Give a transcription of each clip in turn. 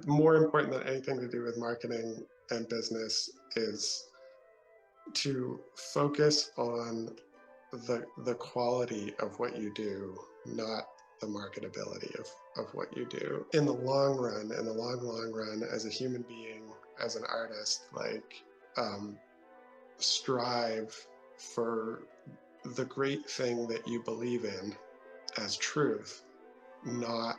more important than anything to do with marketing and business is to focus on the quality of what you do, not the marketability of what you do. In the long run, in the long run, as a human being, as an artist, strive for the great thing that you believe in as truth, not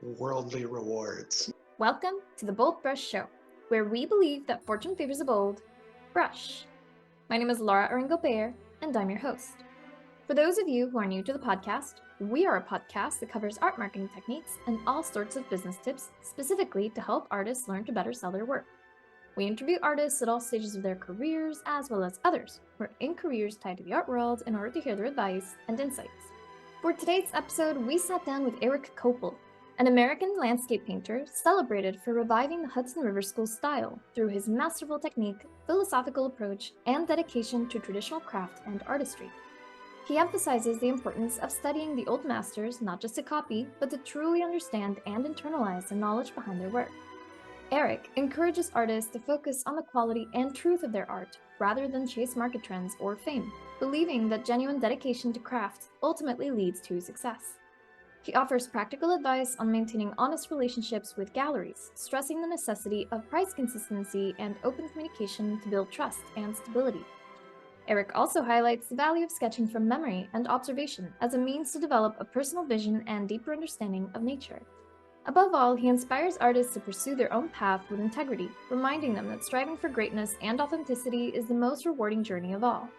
worldly rewards. Welcome to the BoldBrush Show, where we believe that fortune favors a bold brush. My name is Laura Aringo-Bayer, and I'm your host. For those of you who are new to the podcast, we are a podcast that covers art marketing techniques and all sorts of business tips, specifically to help artists learn to better sell their work. We interview artists at all stages of their careers, as well as others who are in careers tied to the art world in order to hear their advice and insights. For today's episode, we sat down with Erik Koeppel, an American landscape painter celebrated for reviving the Hudson River School style through his masterful technique, philosophical approach, and dedication to traditional craft and artistry. He emphasizes the importance of studying the old masters not just to copy, but to truly understand and internalize the knowledge behind their work. Erik encourages artists to focus on the quality and truth of their art rather than chase market trends or fame, believing that genuine dedication to craft ultimately leads to success. He offers practical advice on maintaining honest relationships with galleries, stressing the necessity of price consistency and open communication to build trust and stability. Erik also highlights the value of sketching from memory and observation as a means to develop a personal vision and deeper understanding of nature. Above all, he inspires artists to pursue their own path with integrity, reminding them that striving for greatness and authenticity is the most rewarding journey of all.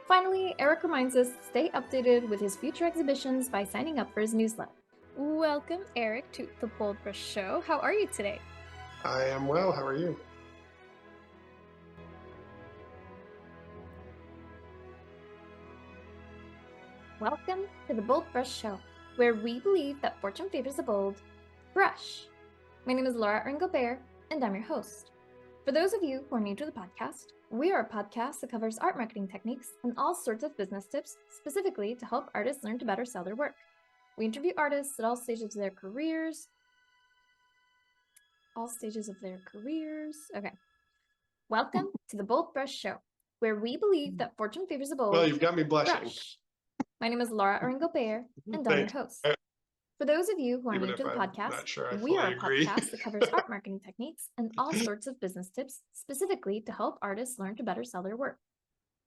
Finally, Erik reminds us to stay updated with his future exhibitions by signing up for his newsletter. Welcome, Erik, to the BoldBrush Show. How are you today? I am well. How are you? Welcome to the BoldBrush Show, where we believe that fortune favors a bold brush. My name is Laura Aringo-Bayer, and I'm your host. For those of you who are new to the podcast, we are a podcast that covers art marketing techniques and all sorts of business tips, specifically to help artists learn to better sell their work. We interview artists at all stages of their careers. Okay. Welcome to the BoldBrush Show, where we believe that fortune favors a bold Well, you've got me blushing. brush. My name is Laura Aringo-Bayer, and I'm your host. For those of you who are new to the podcast, we are a podcast that covers art marketing techniques and all sorts of business tips, specifically to help artists learn to better sell their work.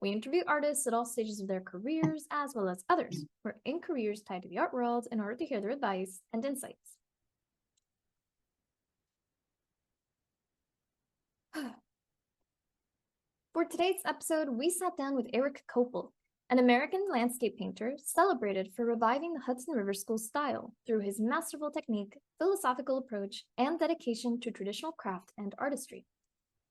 We interview artists at all stages of their careers, as well as others who are in careers tied to the art world in order to hear their advice and insights. For today's episode, we sat down with Erik Koeppel, an American landscape painter celebrated for reviving the Hudson River School style through his masterful technique, philosophical approach, and dedication to traditional craft and artistry.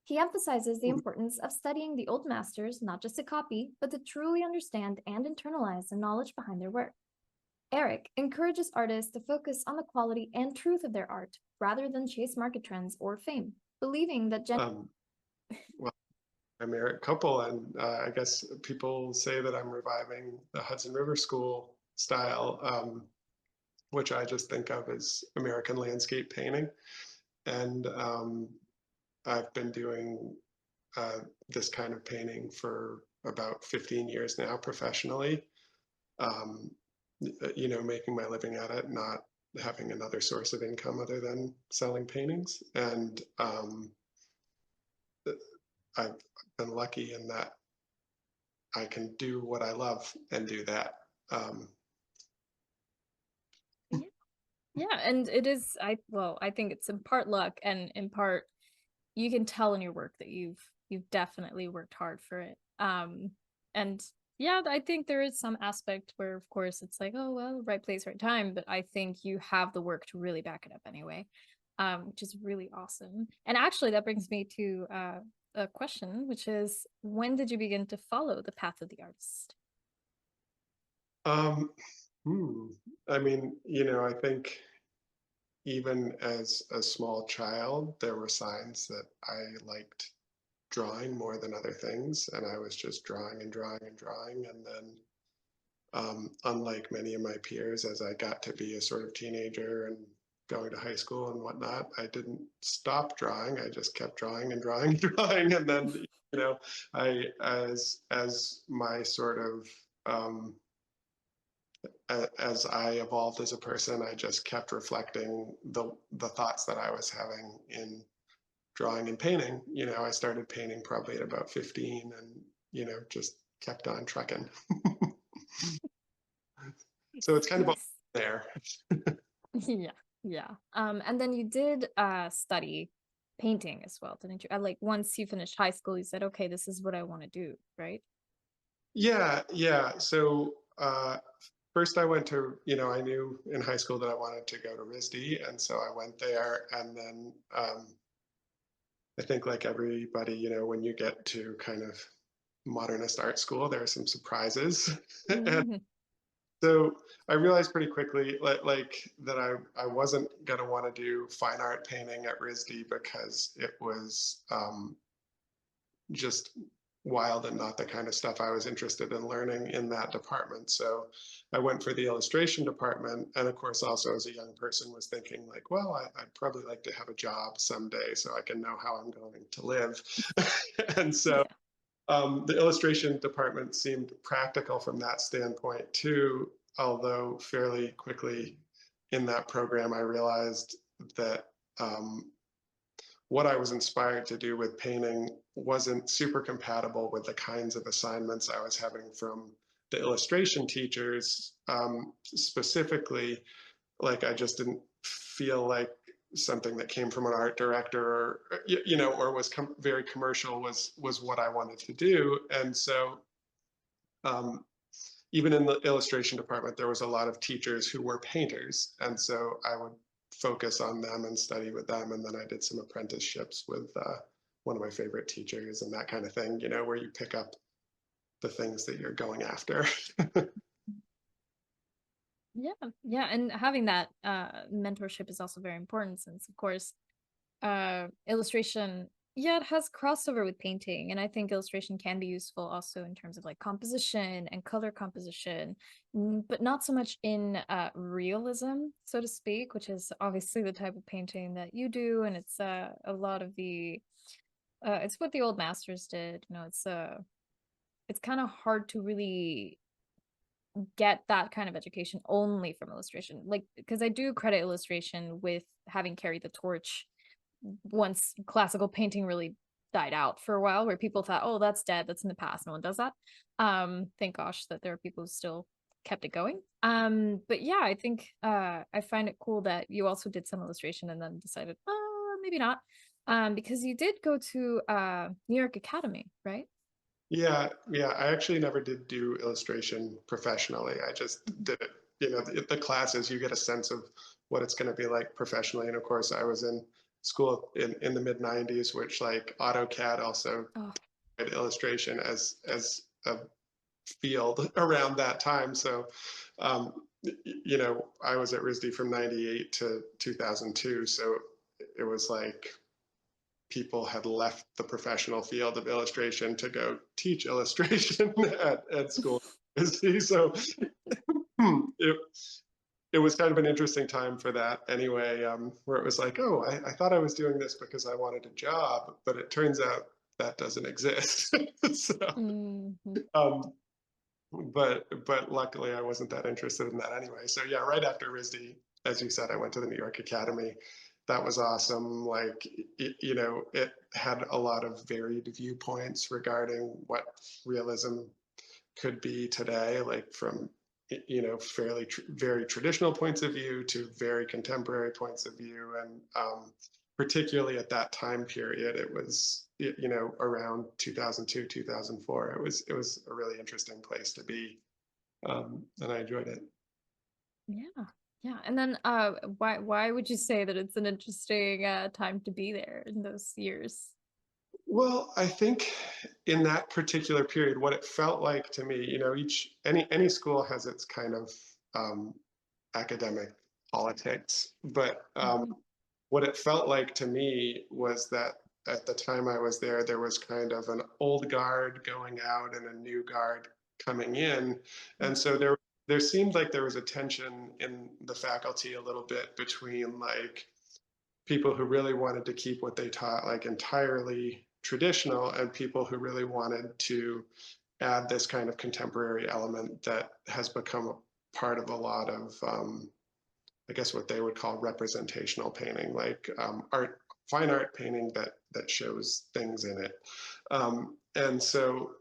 He emphasizes the importance of studying the old masters not just to copy, but to truly understand and internalize the knowledge behind their work. Erik encourages artists to focus on the quality and truth of their art rather than chase market trends or fame, believing that I'm Erik Koeppel, and I guess people say that I'm reviving the Hudson River School style, which I just think of as American landscape painting. And I've been doing this kind of painting for about 15 years now professionally, making my living at it, not having another source of income other than selling paintings. And I've been lucky in that I can do what I love and do that. Yeah, and it is, I think it's in part luck, and in part you can tell in your work that you've definitely worked hard for it. And yeah, I think there is some aspect where, of course, it's like, oh, well, right place, right time, but I think you have the work to really back it up anyway, which is really awesome. And actually, that brings me to a question, which is, when did you begin to follow the path of the artist? I mean, I think even as a small child, there were signs that I liked drawing more than other things, and I was just drawing and drawing and drawing. And then unlike many of my peers, as I got to be a sort of teenager and going to high school and whatnot, I didn't stop drawing. I just kept drawing and drawing and drawing. And then, as my sort of, as I evolved as a person, I just kept reflecting the thoughts that I was having in drawing and painting. I started painting probably at about 15 and, just kept on trucking. So it's kind of all Nice. there. Yeah, yeah. And then you did study painting as well, didn't you? Like once you finished high school, you said, okay, this is what I want to do, right? Yeah, yeah. So first I went to, I knew in high school that I wanted to go to RISD, and so I went there. And then I think like everybody, when you get to kind of modernist art school, there are some surprises. And Mhm. so I realized pretty quickly like that I wasn't going to want to do fine art painting at RISD because it was just wild and not the kind of stuff I was interested in learning in that department. So I went for the illustration department. And of course, also as a young person was thinking like, well, I'd probably like to have a job someday so I can know how I'm going to live. And so Yeah. the illustration department seemed practical from that standpoint too, although fairly quickly in that program, I realized that what I was inspired to do with painting wasn't super compatible with the kinds of assignments I was having from the illustration teachers. Specifically, like I just didn't feel like something that came from an art director or was very commercial was what I wanted to do. And so um, even in the illustration department, there was a lot of teachers who were painters. And so I would focus on them and study with them. And then I did some apprenticeships with one of my favorite teachers and that kind of thing, where you pick up the things that you're going after. Yeah, yeah, and having that mentorship is also very important since, of course, illustration, yeah, it has crossover with painting, and I think illustration can be useful also in terms of like composition and color composition, but not so much in realism, so to speak, which is obviously the type of painting that you do, and it's a lot of the it's what the old masters did. It's kind of hard to really get that kind of education only from illustration, like because I do credit illustration with having carried the torch once classical painting really died out for a while, where people thought, oh, that's dead, that's in the past, no one does that. Thank gosh that there are people who still kept it going. But yeah, I think I find it cool that you also did some illustration and then decided, oh, maybe not, because you did go to New York Academy, right? Yeah, yeah. I actually never did do illustration professionally. I just did it, the classes, you get a sense of what it's going to be like professionally. And of course, I was in school in the mid 90s, which like AutoCAD also Oh, did illustration as a field around that time. So, I was at RISD from 98 to 2002. So it was like people had left the professional field of illustration to go teach illustration at school. So it, it was kind of an interesting time for that anyway, where it was like, oh, I thought I was doing this because I wanted a job, but it turns out that doesn't exist. So, mhm. um, but luckily I wasn't that interested in that anyway. So yeah, right after RISD, as you said, I went to the New York Academy. That was awesome. Like, it had a lot of varied viewpoints regarding what realism could be today, like from, fairly very traditional points of view to very contemporary points of view. And particularly at that time period, it was, around 2002, 2004. It was a really interesting place to be. And I enjoyed it. Yeah. Yeah. And then why would you say that it's an interesting time to be there in those years? Well, I think in that particular period, what it felt like to me, any school has its kind of um, academic politics, but Mhm. what it felt like to me was that at the time I was there was kind of an old guard going out and a new guard coming in, and so there there seemed like there was a tension in the faculty a little bit between like people who really wanted to keep what they taught like entirely traditional and people who really wanted to add this kind of contemporary element that has become a part of a lot of I guess what they would call representational painting, like art, fine art painting that shows things in it. And so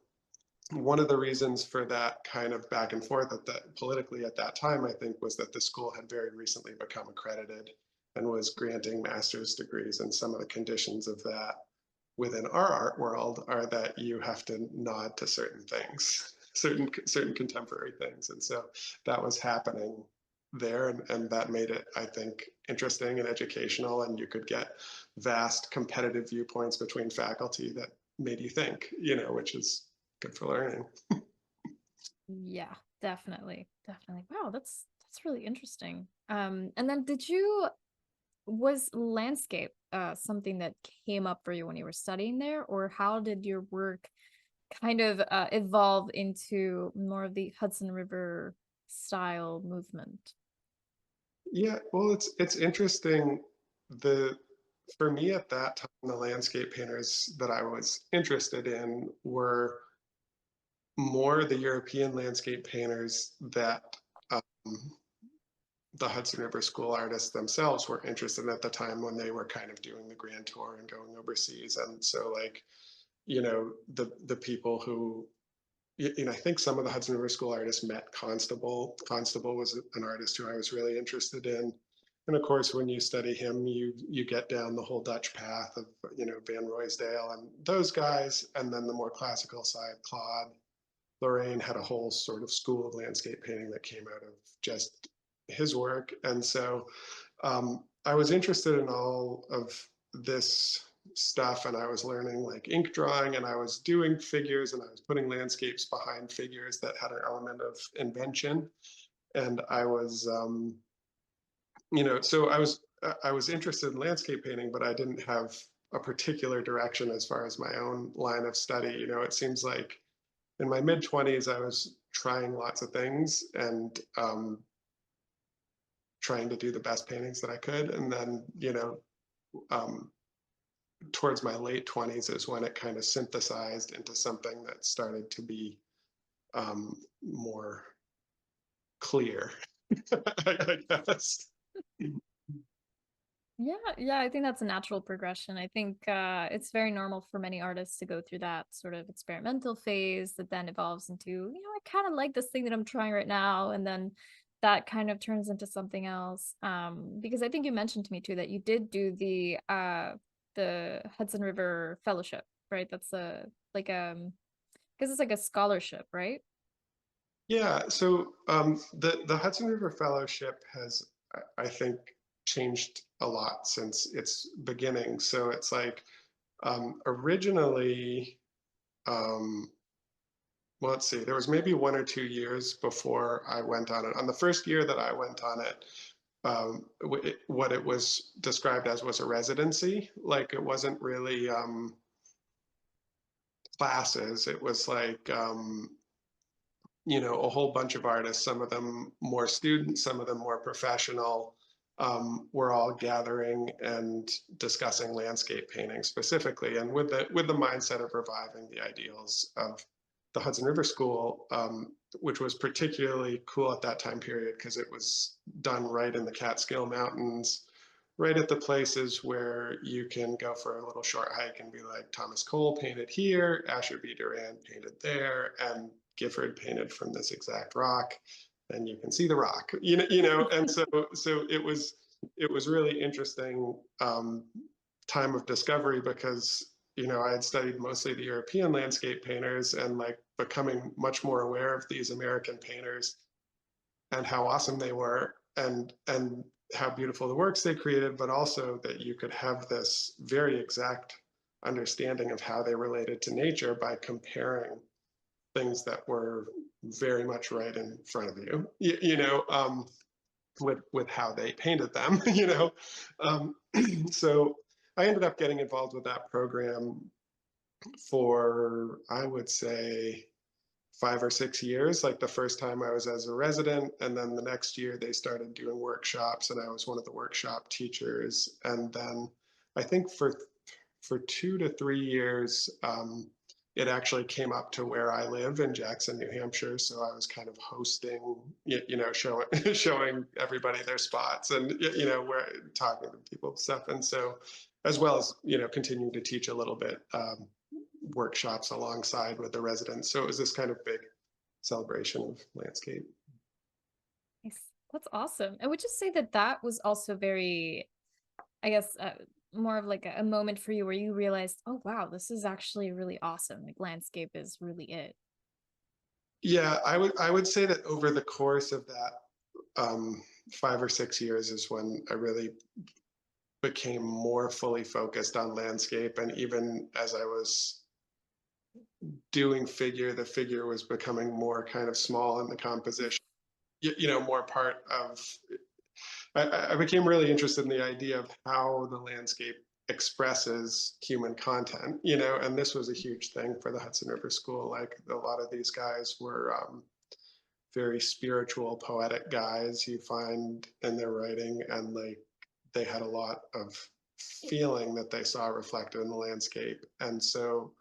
one of the reasons for that kind of back and forth at that politically at that time, I think, was that the school had very recently become accredited and was granting master's degrees, and some of the conditions of that within our art world are that you have to nod to certain things, certain contemporary things, and so that was happening there, and that made it, I think, interesting and educational, and you could get vast competitive viewpoints between faculty that made you think, which is good for learning. Yeah, definitely. Definitely. Wow, that's really interesting. And then was landscape something that came up for you when you were studying there, or how did your work kind of evolve into more of the Hudson River style movement? Yeah, well, it's interesting. The For me at that time, the landscape painters that I was interested in were more the European landscape painters that um, the Hudson River School artists themselves were interested in at the time when they were kind of doing the grand tour and going overseas. And so, like, the people who, I think some of the Hudson River School artists met Constable. Constable was an artist who I was really interested in. And of course, when you study him, you get down the whole Dutch path of, Van Ruysdael and those guys. And then the more classical side, Claude Lorraine had a whole sort of school of landscape painting that came out of just his work. And so I was interested in all of this stuff, and I was learning like ink drawing, and I was doing figures, and I was putting landscapes behind figures that had an element of invention. And I was, so I was interested in landscape painting, but I didn't have a particular direction as far as my own line of study. It seems like in my mid 20s, I was trying lots of things and trying to do the best paintings that I could. And then, um, towards my late 20s is when it kind of synthesized into something that started to be more clear, I guess. Yeah, I think that's a natural progression. I think it's very normal for many artists to go through that sort of experimental phase that then evolves into, I kind of like this thing that I'm trying right now, and then that kind of turns into something else. Because I think you mentioned to me too that you did do the Hudson River Fellowship, right? That's a like because it's like a scholarship, right? Yeah, so the Hudson River Fellowship has, I think, changed a lot since its beginning. So it's like originally, um, well, let's see, there was maybe 1 or 2 years before I went on it. On the first year that I went on it, what it was described as was a residency. Like it wasn't really classes. It was like a whole bunch of artists, some of them more students, some of them more professional, were all gathering and discussing landscape painting specifically, and with the mindset of reviving the ideals of the Hudson River School, which was particularly cool at that time period because it was done right in the Catskill Mountains, right at the places where you can go for a little short hike and be like, Thomas Cole painted here, Asher B. Durand painted there, and Gifford painted from this exact rock, and you can see the rock, and so it was really interesting time of discovery because I had studied mostly the European landscape painters and like becoming much more aware of these American painters and how awesome they were and how beautiful the works they created, but also that you could have this very exact understanding of how they related to nature by comparing things that were very much right in front of you, with how they painted them, so I ended up getting involved with that program for, I would say, 5 or 6 years. Like the first time I was as a resident, and then the next year they started doing workshops, and I was one of the workshop teachers. And then I think for 2 to 3 years, it actually came up to where I live in Jackson, New Hampshire. So I was kind of hosting, showing showing everybody their spots, and where talking to people and stuff. And so, as well as continuing to teach a little bit, workshops alongside with the residents. So it was this kind of big celebration of landscape. Nice. That's awesome. I would just say that that was also very, I guess, more of like a moment for you where you realized, oh wow, this is actually really awesome. Like landscape is really it. Yeah, I would say that over the course of that 5 or 6 years is when I really became more fully focused on landscape. And even as I was doing figure, the figure was becoming more kind of small in the composition, more part of, I became really interested in the idea of how the landscape expresses human content, and this was a huge thing for the Hudson River School. Like a lot of these guys were very spiritual, poetic guys you find in their writing, and like they had a lot of feeling that they saw reflected in the landscape. And so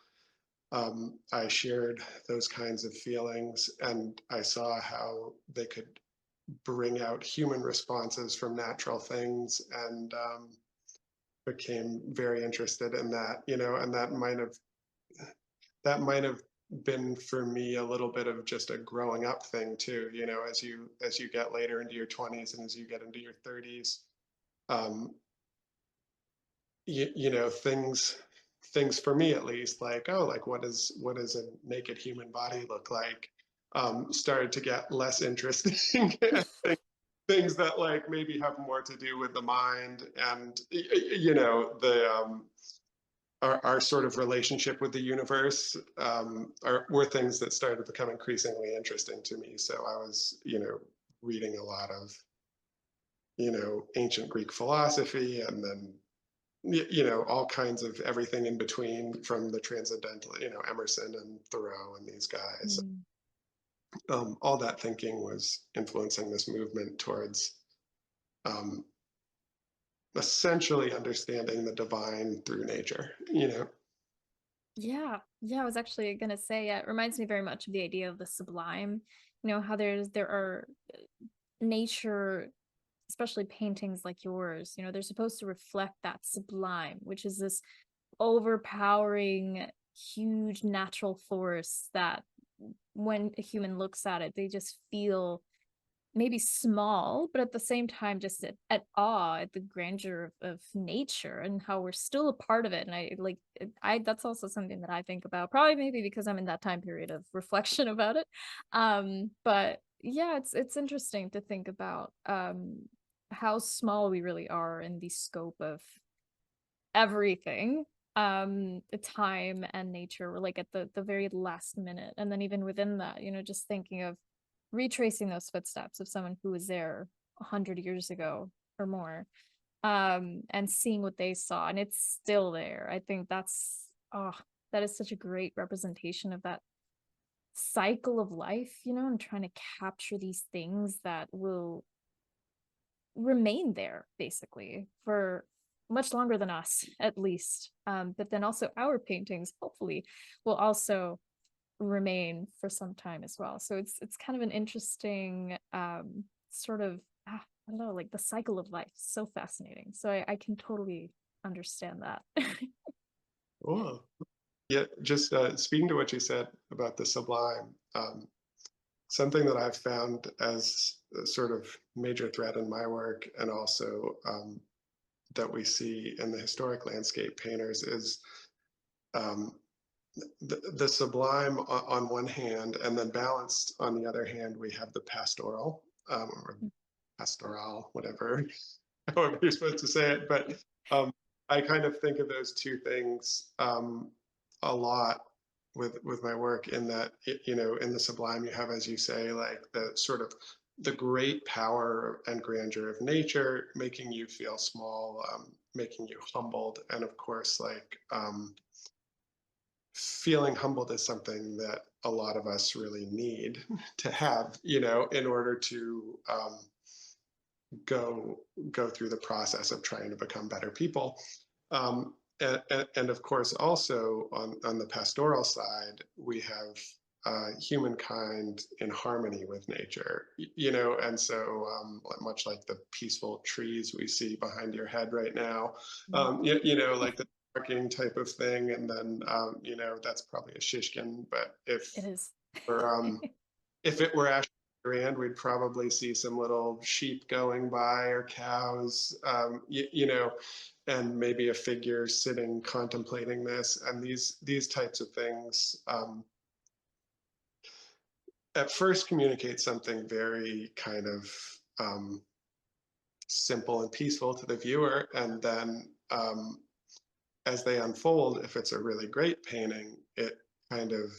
I shared those kinds of feelings, and I saw how they could bring out human responses from natural things, and became very interested in that, and that might have been for me a little bit of just a growing up thing too, as you get later into your 20s and as you get into your 30s. um, things for me at least, like, oh, like what does a naked human body look like, started to get less interesting. Things that like maybe have more to do with the mind, and the our sort of relationship with the universe, were things that started to become increasingly interesting to me. So I was reading a lot of ancient Greek philosophy, and then all kinds of everything in between, from the transcendental, Emerson and Thoreau and these guys. Mm. All that thinking was influencing this movement towards um, essentially understanding the divine through nature. Yeah, yeah, I was actually gonna say, yeah, it reminds me very much of the idea of the sublime. How there are nature, especially paintings like yours, they're supposed to reflect that sublime, which is this overpowering, huge natural force that when a human looks at it, they just feel maybe small, but at the same time, just at awe at the grandeur of nature and how we're still a part of it. And I that's also something that I think about, probably maybe because I'm in that time period of reflection about it. But yeah, it's interesting to think about how small we really are in the scope of everything. The time and nature, we're like at the very last minute, and then even within that, just thinking of retracing those footsteps of someone who was there 100 years ago or more, and seeing what they saw, and it's still there. I think that is such a great representation of that cycle of life, and trying to capture these things that will remain there basically for much longer than us, at least. But then also our paintings hopefully will also remain for some time as well. So it's kind of an interesting sort of, I don't know, like the cycle of life. So fascinating. So I can totally understand that. Cool. Yeah, just speaking to what you said about the sublime, something that I've found as a sort of major thread in my work, and also that we see in the historic landscape painters, is um, the sublime on one hand, and then balanced on the other hand, we have the pastoral, or pastoral, whatever, however you're supposed to say it. But I kind of think of those two things a lot with my work, in that in the sublime you have, as you say, like the sort of the great power and grandeur of nature, making you feel small, making you humbled, and of course, like feeling humbled is something that a lot of us really need to have, in order to go go through the process of trying to become better people. And of course, also on the pastoral side, we have humankind in harmony with nature, and so much like the peaceful trees we see behind your head right now, like the barking type of thing, and then that's probably a shishkin, but It is. we're if it were Ashland Grand, we'd probably see some little sheep going by or cows, and maybe a figure sitting contemplating this. And these types of things at first communicate something very kind of simple and peaceful to the viewer, and then as they unfold, if it's a really great painting, kind of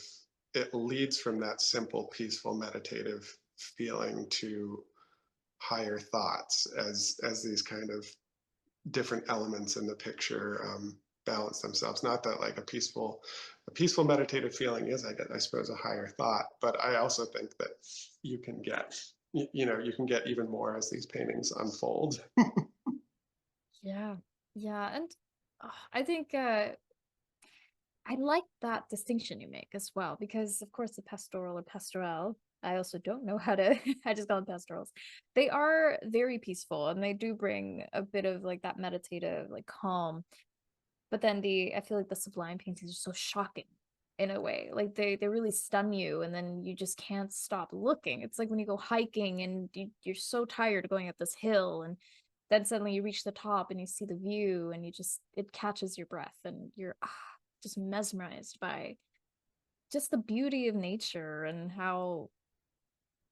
it leads from that simple, peaceful, meditative feeling to higher thoughts as these kind of different elements in the picture balance themselves. Not that like a peaceful meditative feeling is, I suppose, a higher thought, but I also think that you can get you can get even more as these paintings unfold. Yeah. Yeah. And I think I like that distinction you make as well, because of course the pastoral or pastoral, I also don't know how to, I just call them pastorals. They are very peaceful and they do bring a bit of like that meditative, like calm. But then I feel like the sublime paintings are so shocking in a way. Like they really stun you and then you just can't stop looking. It's like when you go hiking and you're so tired going up this hill, and then suddenly you reach the top and you see the view and it catches your breath and you're just mesmerized by just the beauty of nature and how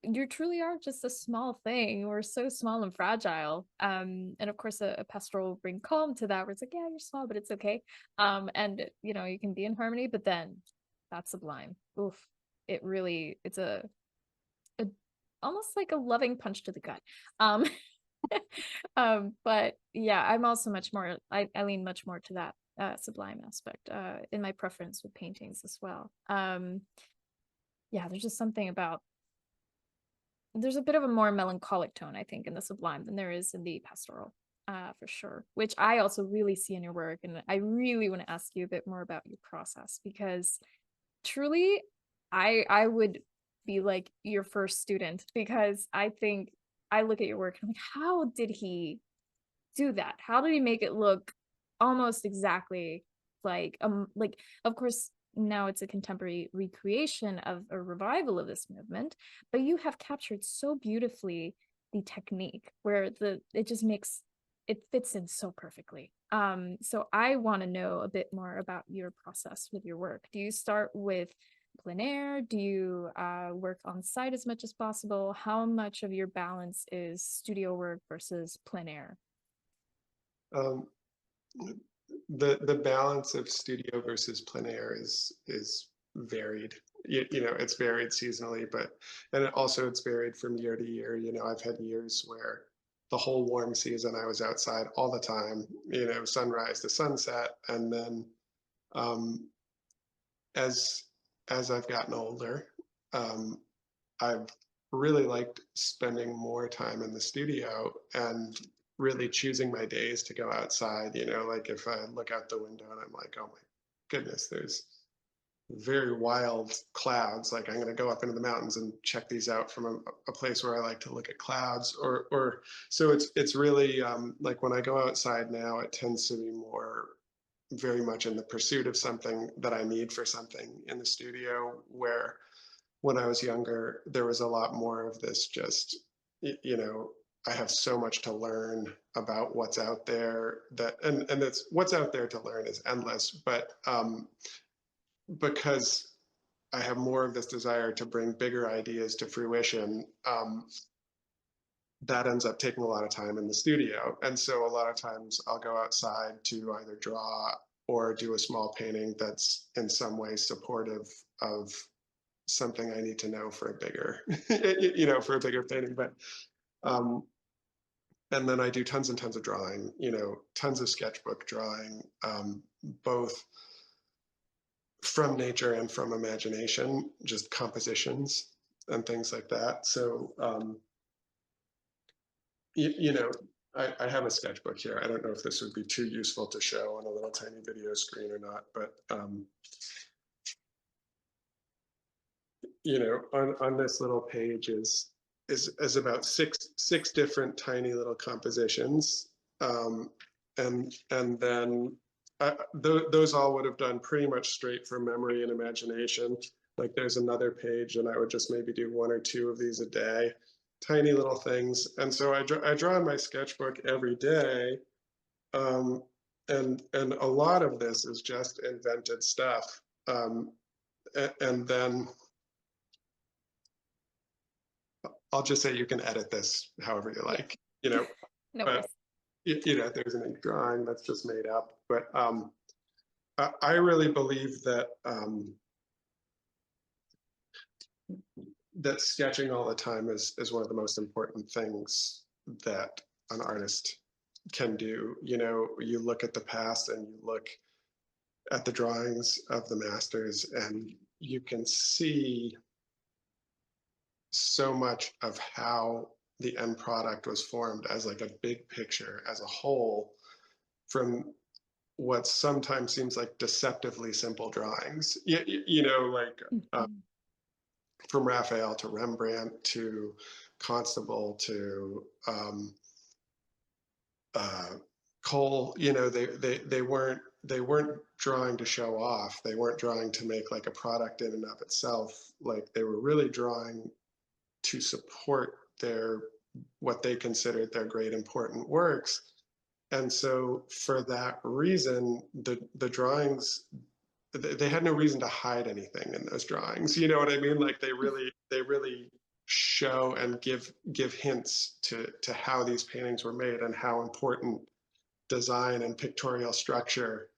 you truly are just a small thing. We're so small and fragile. And of course a pastoral will bring calm to that, where it's like, yeah, you're small, but it's okay. And you can be in harmony, but then that's sublime. Oof. It's a almost like a loving punch to the gut. Um, but yeah, I'm also much more, I lean much more to that sublime aspect in my preference with paintings as well. Yeah, there's just something about, there's a bit of a more melancholic tone, I think, in the sublime than there is in the pastoral, for sure, which I also really see in your work. And I really want to ask you a bit more about your process, because truly, I would be like your first student, because I think I look at your work and I'm like, how did he do that? How did he make it look almost exactly like of course now it's a contemporary recreation of a revival of this movement, but you have captured so beautifully the technique where it just makes it fits in so perfectly. So I want to know a bit more about your process with your work. Do you start with plein air? Do you work on site as much as possible? How much of your balance is studio work versus plein air? um, the balance of studio versus plein air is varied. It's varied seasonally, but and it's varied from year to year. I've had years where the whole warm season I was outside all the time, sunrise to sunset, and then um, as as I've gotten older, um, I've really liked spending more time in the studio and really choosing my days to go outside. Like if I look out the window and I'm like, oh my goodness, there's very wild clouds. Like I'm going to go up into the mountains and check these out from a place where I like to look at clouds. Or so it's really like when I go outside now, it tends to be more very much in the pursuit of something that I need for something in the studio, where when I was younger, there was a lot more of this just, you know, I have so much to learn about what's out there and it's what's out there to learn is endless, but because I have more of this desire to bring bigger ideas to fruition, that ends up taking a lot of time in the studio. And so a lot of times I'll go outside to either draw or do a small painting that's in some way supportive of something I need to know for a bigger, for a bigger painting. But um, and then I do tons and tons of drawing, tons of sketchbook drawing, both from nature and from imagination, just compositions and things like that. So, you know, I have a sketchbook here. I don't know if this would be too useful to show on a little tiny video screen or not, but you know, on this little page is about six different tiny little compositions, and then those all would have done pretty much straight from memory and imagination. Like there's another page, and I would just maybe do one or two of these a day, tiny little things. And so I draw in my sketchbook every day, um, and a lot of this is just invented stuff. And then I'll just say you can edit this however you Yeah. like, you know, No but worries. you know, there's an ink drawing that's just made up. But I really believe that that sketching all the time is one of the most important things that an artist can do. You know, you look at the past and you look at the drawings of the masters, and you can see so much of how the end product was formed as like a big picture as a whole from what sometimes seems like deceptively simple drawings. You know, like Mhm. from Raphael to Rembrandt to Constable to uh, Cole. You know, they weren't drawing to show off. They weren't drawing to make like a product in and of itself. Like they were really drawing to support their what they considered their great important works. And so for that reason, the drawings, they had no reason to hide anything in those drawings. You know what I mean? Like they really show and give hints to how these paintings were made and how important design and pictorial structure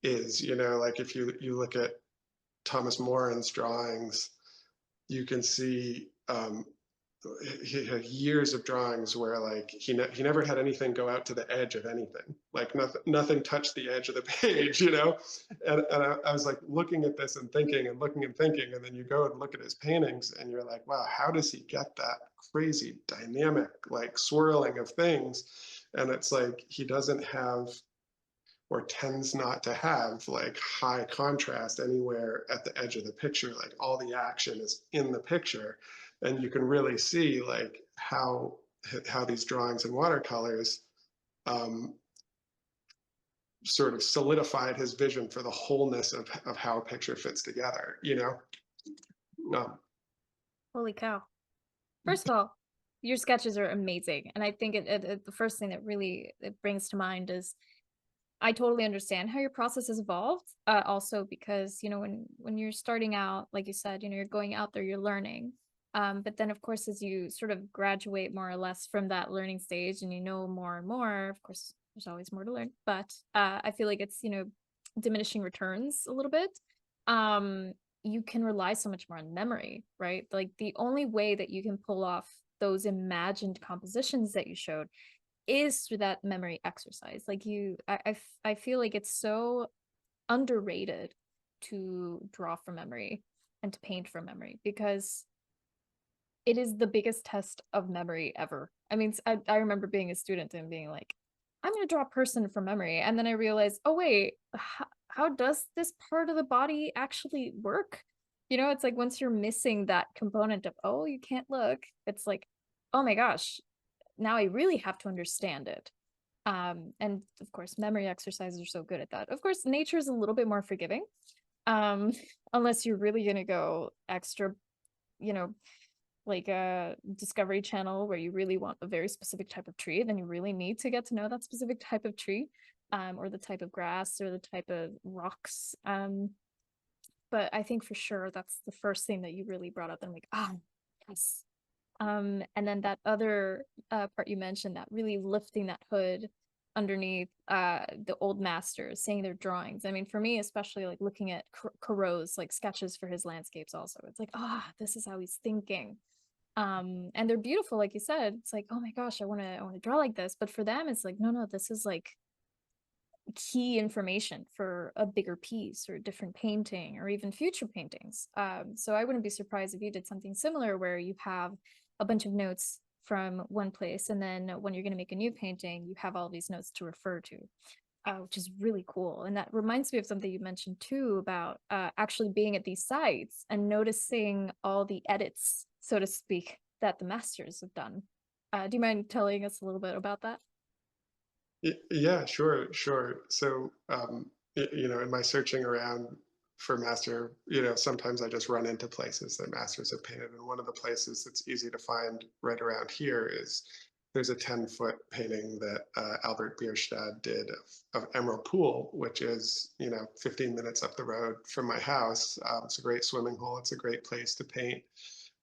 is. You know, like if you look at Thomas Moran's drawings, you can see he had years of drawings where like he never had anything go out to the edge of anything. Like nothing touched the edge of the page, you know. And I was like looking at this and thinking and looking and thinking, and then you go and look at his paintings, and you're like, wow, how does he get that crazy dynamic like swirling of things? And it's like he doesn't have or tends not to have like high contrast anywhere at the edge of the picture. Like all the action is in the picture, and you can really see like how these drawings and watercolors um, sort of solidified his vision for the wholeness of how a picture fits together. You know, um, Holy cow. First of all, your sketches are amazing. And I think the first thing that really it brings to mind is I totally understand how your process has evolved. Also because, you know, when you're starting out, like you said, you know, you're going out there, you're learning. But then of course, as you sort of graduate more or less from that learning stage and you know more and more, of course, there's always more to learn. But I feel like it's, you know, diminishing returns a little bit. Um, you can rely so much more on memory, right? Like the only way that you can pull off those imagined compositions that you showed is through that memory exercise. Like I feel like it's so underrated to draw from memory and to paint from memory because it is the biggest test of memory ever. I mean, I remember being a student and being like, I'm going to draw a person from memory. And then I realized, oh, wait, how does this part of the body actually work? You know, it's like once you're missing that component of, oh, you can't look, it's like, oh my gosh, now I really have to understand it. And of course, memory exercises are so good at that. Of course, nature is a little bit more forgiving, um, unless you're really going to go extra, you know, like a Discovery Channel where you really want a very specific type of tree, then you really need to get to know that specific type of tree, or the type of grass or the type of rocks. But I think for sure that's the first thing that you really brought up. And I'm like, ah, oh, yes. And then that other part you mentioned, that really lifting that hood underneath the old masters, saying their drawings. I mean, for me, especially like looking at Corot's like sketches for his landscapes also, it's like, ah, oh, this is how he's thinking. And they're beautiful, like you said. It's like, oh my gosh, I want to draw like this. But for them, it's like, no, this is like key information for a bigger piece or a different painting or even future paintings. So I wouldn't be surprised if you did something similar where you have a bunch of notes from one place, and then when you're going to make a new painting, you have all these notes to refer to, which is really cool. And that reminds me of something you mentioned too about actually being at these sites and noticing all the edits, so to speak, that the masters have done. Do you mind telling us a little bit about that? Yeah, sure, sure. So, in my searching around for master, sometimes I just run into places that masters have painted. And one of the places that's easy to find right around here is there's a 10-foot painting that Albert Bierstadt did of Emerald Pool, which is, 15 minutes up the road from my house. It's a great swimming hole. It's a great place to paint.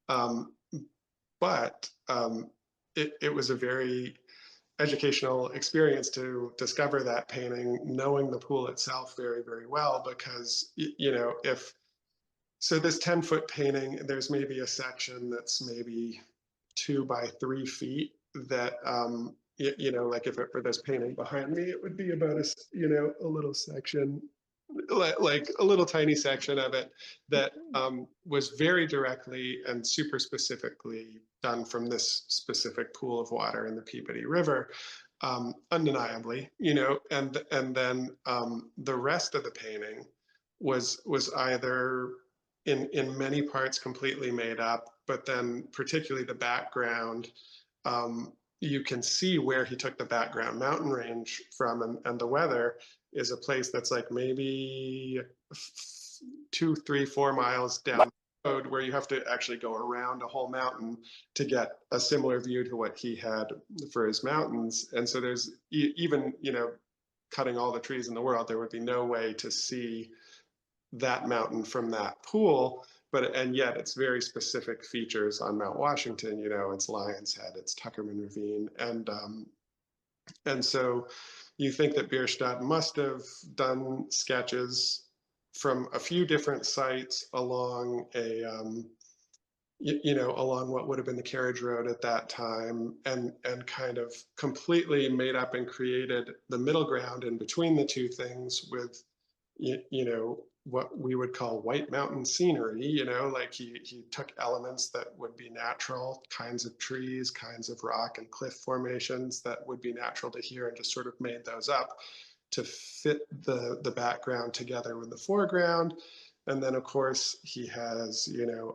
Um, but it was a very educational experience to discover that painting, knowing the pool itself very, very well, because, if so, this 10-foot painting, there's maybe a section that's maybe 2 by 3 feet that, like if it were this painting behind me, it would be about a little section, like a little tiny section of it that was very directly and super specifically done from this specific pool of water in the Peabody River, undeniably, and then the rest of the painting was either in many parts completely made up, but then particularly the background, you can see where he took the background mountain range from, and the weather is a place that's like maybe 2, 3, 4 miles down the road, where you have to actually go around a whole mountain to get a similar view to what he had for his mountains. And so there's even, cutting all the trees in the world, there would be no way to see that mountain from that pool. And yet it's very specific features on Mount Washington. It's Lion's Head, it's Tuckerman Ravine, and so you think that Bierstadt must have done sketches from a few different sites along along what would have been the carriage road at that time, and kind of completely made up and created the middle ground in between the two things with what we would call White Mountain scenery. Like he took elements that would be natural, kinds of trees, kinds of rock and cliff formations that would be natural to here, and just sort of made those up to fit the background together with the foreground. And then, of course, he has,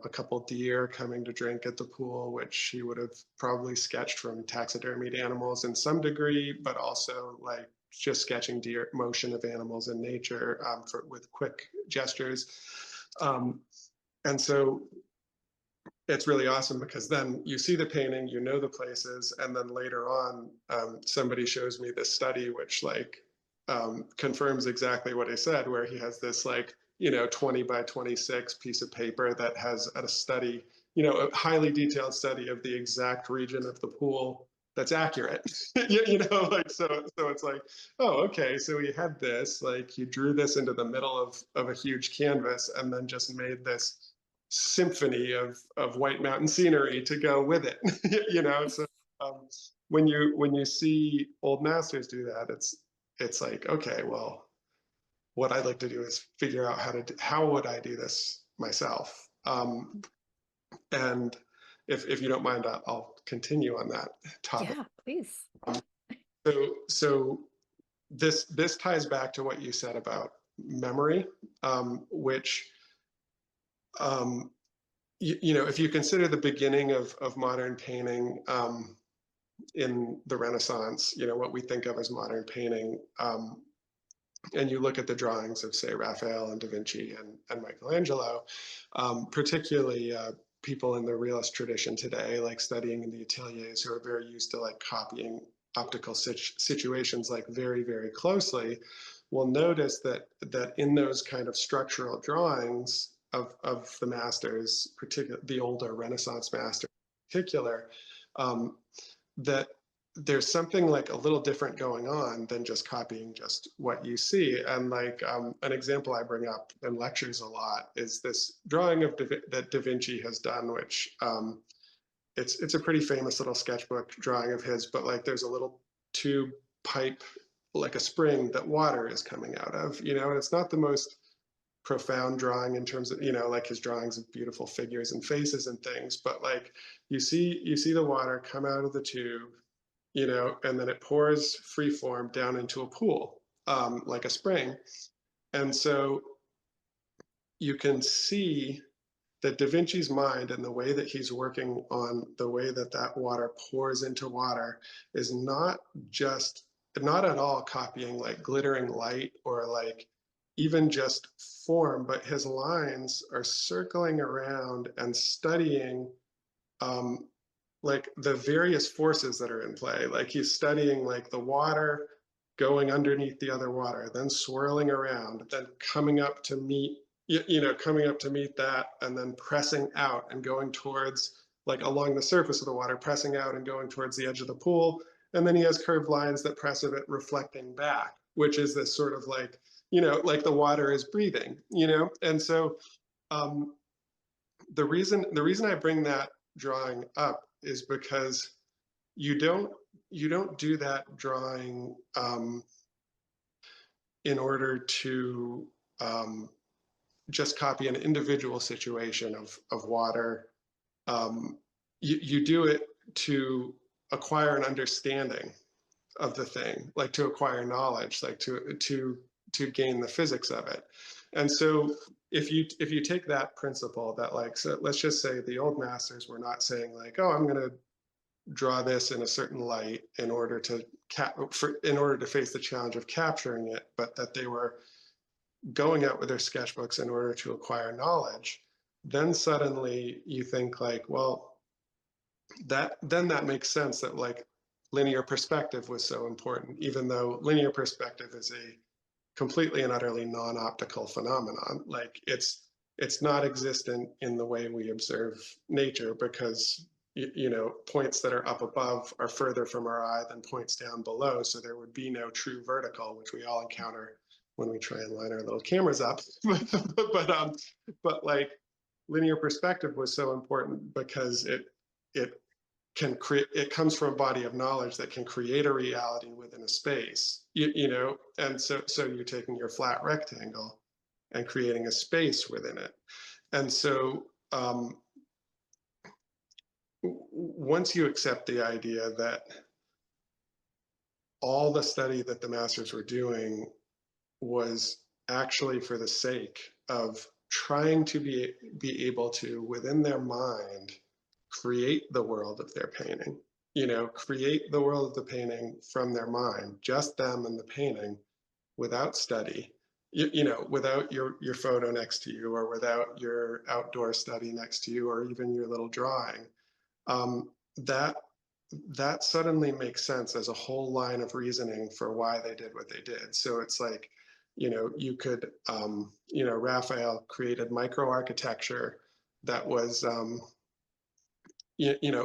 a couple deer coming to drink at the pool, which he would have probably sketched from taxidermied animals in some degree, but also like just sketching deer motion of animals in nature, with quick gestures. And so it's really awesome, because then you see the painting, the places, and then later on, somebody shows me this study, which confirms exactly what I said, where he has this 20 by 26 piece of paper that has a study, a highly detailed study of the exact region of the pool that's accurate. So it's like, oh, okay, so he had this, he drew this into the middle of a huge canvas, and then just made this symphony of White Mountain scenery to go with it. So when you see old masters do that, it's like, okay, well, what I'd like to do is figure out how would I do this myself. And if you don't mind, I'll continue on that topic. Yeah, please. So this ties back to what you said about memory, which, if you consider the beginning of modern painting, in the Renaissance, what we think of as modern painting, and you look at the drawings of, say, Raphael and Da Vinci and Michelangelo, particularly people in the realist tradition today, studying in the ateliers, who are very used to copying optical situations very, very closely, will notice that in those kind of structural drawings of the masters, particularly the older Renaissance masters in particular, that there's something a little different going on than just copying just what you see. And an example I bring up in lectures a lot is this drawing that Da Vinci has done, which it's a pretty famous little sketchbook drawing of his, but there's a little tube pipe like a spring that water is coming out of, and it's not the most profound drawing in terms of, like his drawings of beautiful figures and faces and things, but like you see the water come out of the tube, and then it pours free form down into a pool, like a spring. And so you can see that Da Vinci's mind and the way that he's working on the way that that water pours into water is not at all copying like glittering light or like even just form, but his lines are circling around and studying um, like the various forces that are in play. Like he's studying like the water going underneath the other water, then swirling around, then coming up to meet, coming up to meet that, and then pressing out and going towards like along the surface of the water, pressing out and going towards the edge of the pool. And then he has curved lines that press of it reflecting back, which is this sort of like, like the water is breathing, And so um, the reason I bring that drawing up is because you don't do that drawing in order to just copy an individual situation of water. You do it to acquire an understanding of the thing, like to acquire knowledge, like to gain the physics of it. And so if you take that principle that like, so let's just say the old masters were not saying like, oh, I'm going to draw this in a certain light in order to in order to face the challenge of capturing it, but that they were going out with their sketchbooks in order to acquire knowledge, then suddenly you think like, well, that makes sense that like linear perspective was so important, even though linear perspective is a completely and utterly non-optical phenomenon. Like it's not existent in the way we observe nature because points that are up above are further from our eye than points down below. So there would be no true vertical, which we all encounter when we try and line our little cameras up. but like linear perspective was so important because it can create, it comes from a body of knowledge that can create a reality within a space, and so you're taking your flat rectangle and creating a space within it. And so once you accept the idea that all the study that the masters were doing was actually for the sake of trying to be able to, within their mind, create the world of their painting, create the world of the painting from their mind, just them and the painting, without study, without your photo next to you, or without your outdoor study next to you, or even your little drawing. That that suddenly makes sense as a whole line of reasoning for why they did what they did. So it's like, you could, Raphael created microarchitecture that was,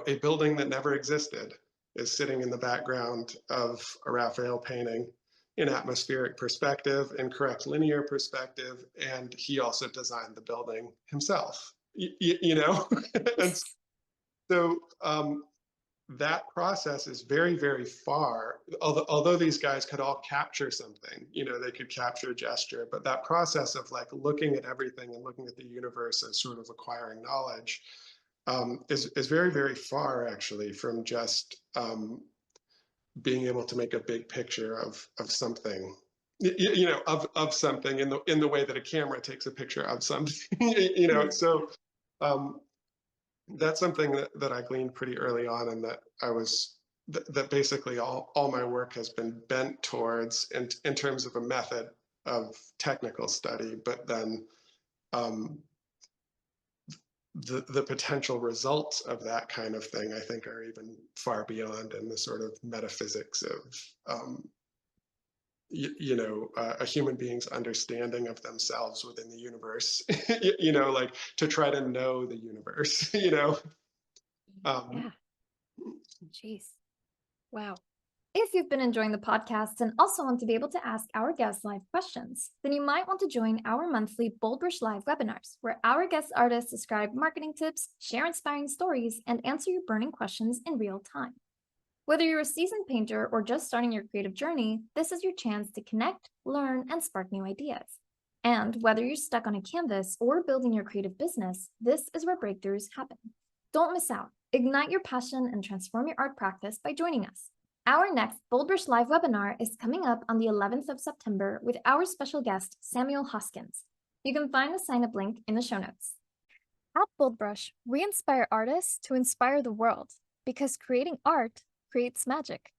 a building that never existed is sitting in the background of a Raphael painting in atmospheric perspective, in correct linear perspective, and he also designed the building himself, and so that process is very, very far, although these guys could all capture something, they could capture gesture, but that process of like looking at everything and looking at the universe as sort of acquiring knowledge is very, very far actually from just being able to make a big picture of something, of something in the way that a camera takes a picture of something, So that's something that I gleaned pretty early on, and that that basically all my work has been bent towards in terms of a method of technical study, but then the potential results of that kind of thing, I think, are even far beyond in the sort of metaphysics of a human being's understanding of themselves within the universe, like to try to know the universe, Yeah. Jeez. Wow. If you've been enjoying the podcast and also want to be able to ask our guests live questions, then you might want to join our monthly BoldBrush Live webinars, where our guest artists describe marketing tips, share inspiring stories, and answer your burning questions in real time. Whether you're a seasoned painter or just starting your creative journey, this is your chance to connect, learn, and spark new ideas. And whether you're stuck on a canvas or building your creative business, this is where breakthroughs happen. Don't miss out. Ignite your passion and transform your art practice by joining us. Our next BoldBrush Live webinar is coming up on the 11th of September with our special guest, Samuel Hoskins. You can find the sign-up link in the show notes. At BoldBrush, we inspire artists to inspire the world because creating art creates magic,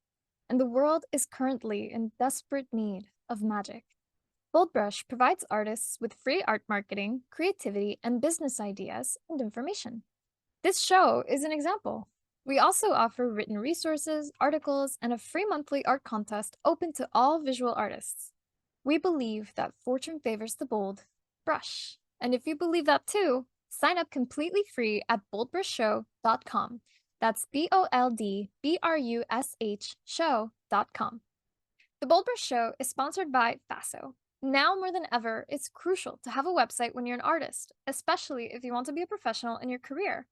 and the world is currently in desperate need of magic. BoldBrush provides artists with free art marketing, creativity, and business ideas and information. This show is an example. We also offer written resources, articles, and a free monthly art contest open to all visual artists. We believe that fortune favors the bold brush. And if you believe that too, sign up completely free at boldbrushshow.com. That's BoldBrush show.com. The BoldBrush Show is sponsored by Faso. Now more than ever, it's crucial to have a website when you're an artist, especially if you want to be a professional in your career.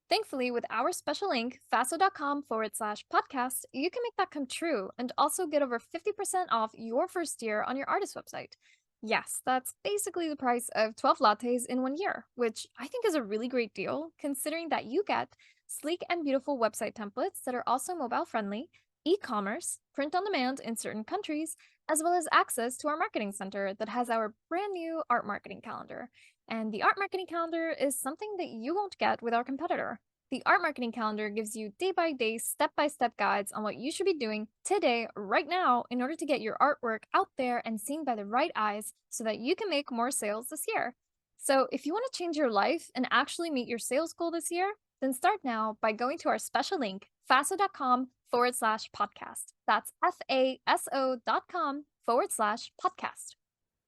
Thankfully, with our special link, faso.com/podcast, you can make that come true and also get over 50% off your first year on your artist website. Yes, that's basically the price of 12 lattes in 1 year, which I think is a really great deal, considering that you get sleek and beautiful website templates that are also mobile friendly, e-commerce, print on demand in certain countries, as well as access to our marketing center that has our brand new art marketing calendar. And the art marketing calendar is something that you won't get with our competitor. The art marketing calendar gives you day-by-day, step-by-step guides on what you should be doing today, right now, in order to get your artwork out there and seen by the right eyes so that you can make more sales this year. So if you want to change your life and actually meet your sales goal this year, then start now by going to our special link, faso.com/podcast. That's faso.com/podcast.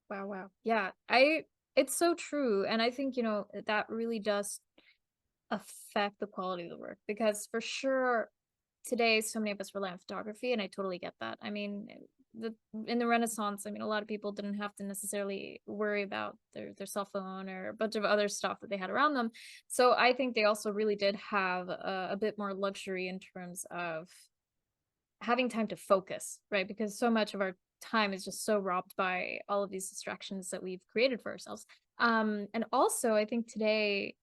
Wow. Yeah, it's so true. And I think, that really does affect the quality of the work because for sure today so many of us rely on photography and I totally get that. I mean, in the Renaissance, I mean, a lot of people didn't have to necessarily worry about their cell phone or a bunch of other stuff that they had around them. So I think they also really did have a bit more luxury in terms of having time to focus, right? Because so much of our time is just so robbed by all of these distractions that we've created for ourselves. And also I think today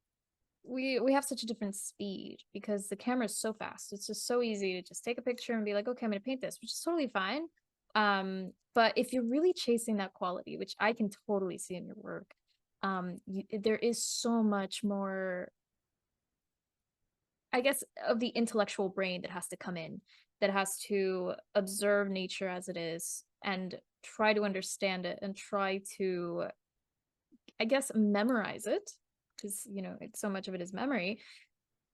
we have such a different speed because the camera is so fast. It's just so easy to just take a picture and be like, okay, I'm gonna paint this, which is totally fine. But if you're really chasing that quality, which I can totally see in your work, there is so much more, I guess, of the intellectual brain that has to come in, that has to observe nature as it is and try to understand it and try to, I guess, memorize it, because so much of it is memory,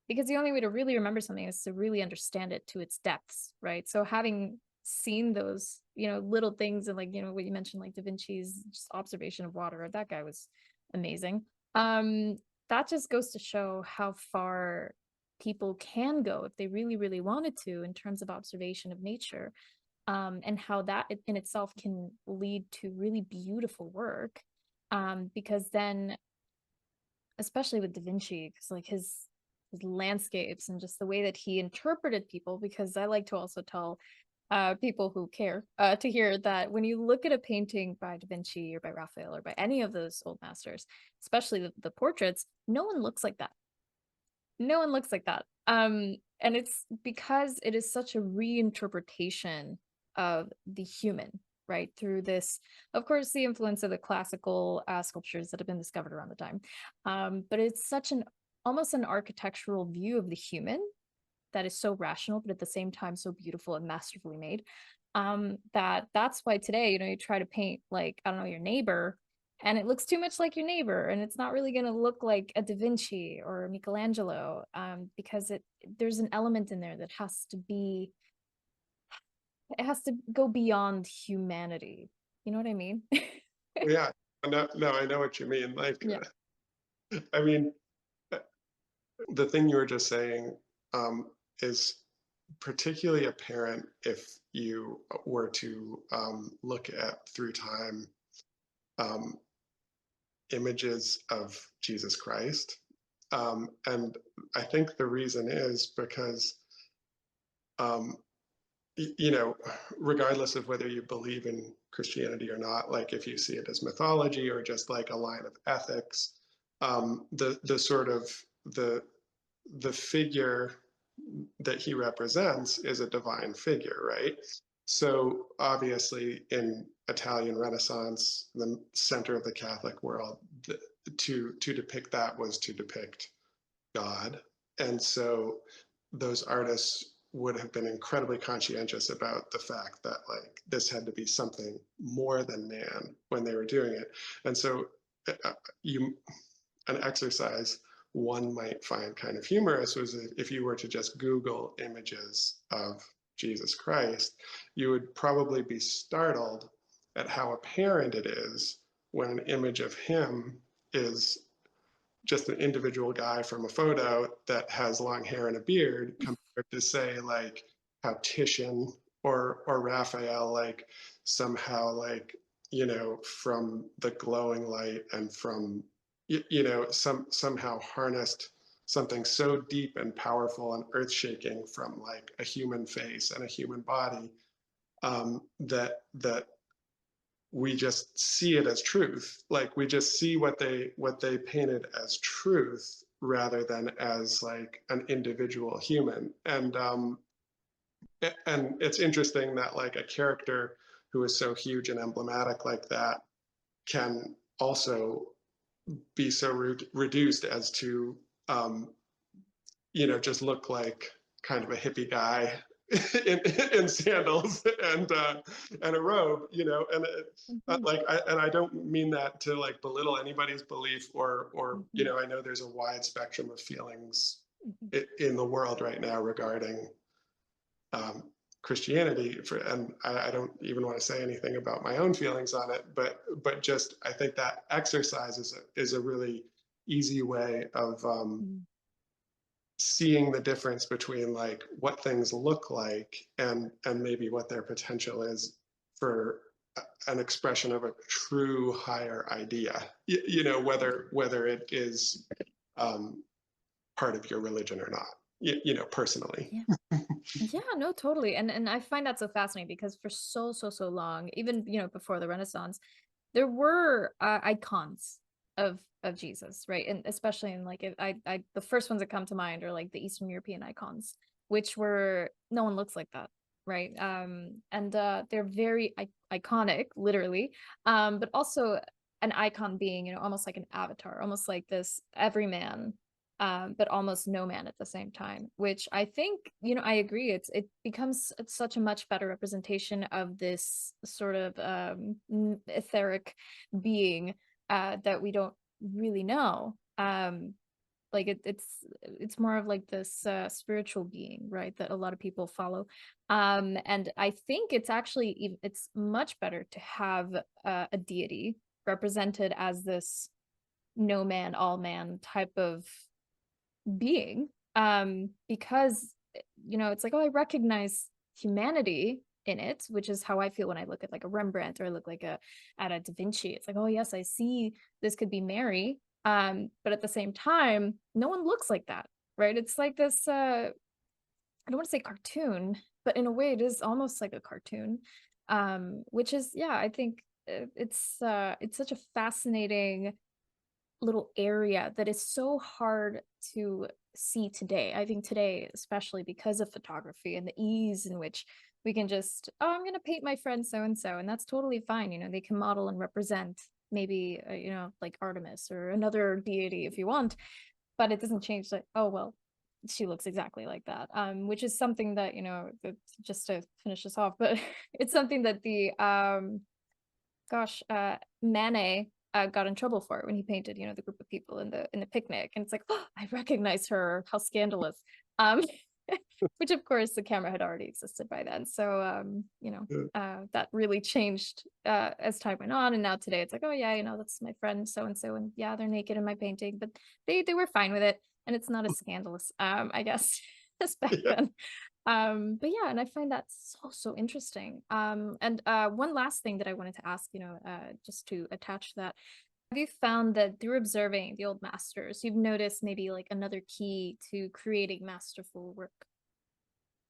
because the only way to really remember something is to really understand it to its depths, right? So having seen those little things, and what you mentioned, like Da Vinci's just observation of water, that guy was amazing. That just goes to show how far people can go if they really, really wanted to in terms of observation of nature, and how that in itself can lead to really beautiful work, because then, especially with Da Vinci, because his landscapes and just the way that he interpreted people, because I like to also tell people who care to hear that when you look at a painting by Da Vinci or by Raphael or by any of those old masters, especially the portraits, no one looks like that. No one looks like that. And it's because it is such a reinterpretation of the human, right? Through this, of course, the influence of the classical sculptures that have been discovered around the time. But it's such almost an architectural view of the human that is so rational, but at the same time so beautiful and masterfully made. That's why today, you try to paint, like, I don't know, your neighbor, and it looks too much like your neighbor, and it's not really going to look like a Da Vinci or Michelangelo, because there's an element in there that has to go beyond humanity. You know what I mean? Yeah, no, I know what you mean. Yeah. I mean, the thing you were just saying is particularly apparent if you were to look at through time um, images of Jesus Christ. And I think the reason is because you know, regardless of whether you believe in Christianity or not, like if you see it as mythology or just like a line of ethics, the sort of the the figure that he represents is a divine figure, right? So obviously, in Italian Renaissance, the center of the Catholic world, to depict that was to depict God, and so those artists would have been incredibly conscientious about the fact that like this had to be something more than man when they were doing it, and so uh, you an exercise one might find kind of humorous was if you were to just Google images of Jesus Christ, you would probably be startled at how apparent it is when an image of him is just an individual guy from a photo that has long hair and a beard compared to say like how Titian or Raphael like somehow like from the glowing light and from somehow harnessed something so deep and powerful and earth-shaking from like a human face and a human body, that we just see it as truth. Like we just see what they painted as truth rather than as like an individual human. And it's interesting that like a character who is so huge and emblematic like that can also be so reduced as to um, just look like kind of a hippie guy in, in sandals and a robe, and Mhm. and I don't mean that to like belittle anybody's belief or Mhm. I know there's a wide spectrum of feelings Mhm. in the world right now regarding um, Christianity, and I don't even want to say anything about my own feelings on it, but just I think that exercise is a really easy way of Mhm. seeing the difference between like what things look like and maybe what their potential is for an expression of a true higher idea. Whether it is um, part of your religion or not. Personally. Yeah. Yeah, no, totally. And I find that so fascinating because for so long, even before the Renaissance, there were icons of Jesus, right? And especially in like I the first ones that come to mind are like the Eastern European icons, which were no one looks like that, right? And they're very iconic, literally, but also an icon being almost like an avatar, almost like this everyman, but almost no man at the same time, which I think, I agree. It becomes such a much better representation of this sort of etheric being that we don't really know. Like it's more of like this spiritual being, right? That a lot of people follow. And I think it's actually it's much better to have a deity represented as this no man, all man type of being, because it's like, oh, I recognize humanity in it, which is how I feel when I look at like a Rembrandt or I look like at a Da Vinci. It's like, oh yes, I see this could be Mary, but at the same time no one looks like that, right? It's like this I don't want to say cartoon, but in a way it is almost like a cartoon, which is, yeah, I think it's such a fascinating little area that is so hard to see today. I think today, especially because of photography and the ease in which we can just, oh, I'm going to paint my friend so and so, and that's totally fine. They can model and represent maybe, like Artemis or another deity if you want, but it doesn't change that, oh, well, she looks exactly like that. Which is something that, just to finish this off, but it's something that the gosh, Manet got in trouble for it when he painted, the group of people in the picnic, and it's like, oh, I recognize her. How scandalous! Um, which of course the camera had already existed by then. So Yeah. that really changed as time went on, and now today it's like, oh yeah, that's my friend so and so, and yeah, they're naked in my painting, but they were fine with it, and it's not as scandalous, I guess, as back Yeah. then. But yeah, and I find that so interesting. And one last thing that I wanted to ask, just to attach to that, have you found that through observing the old masters, you've noticed maybe like another key to creating masterful work?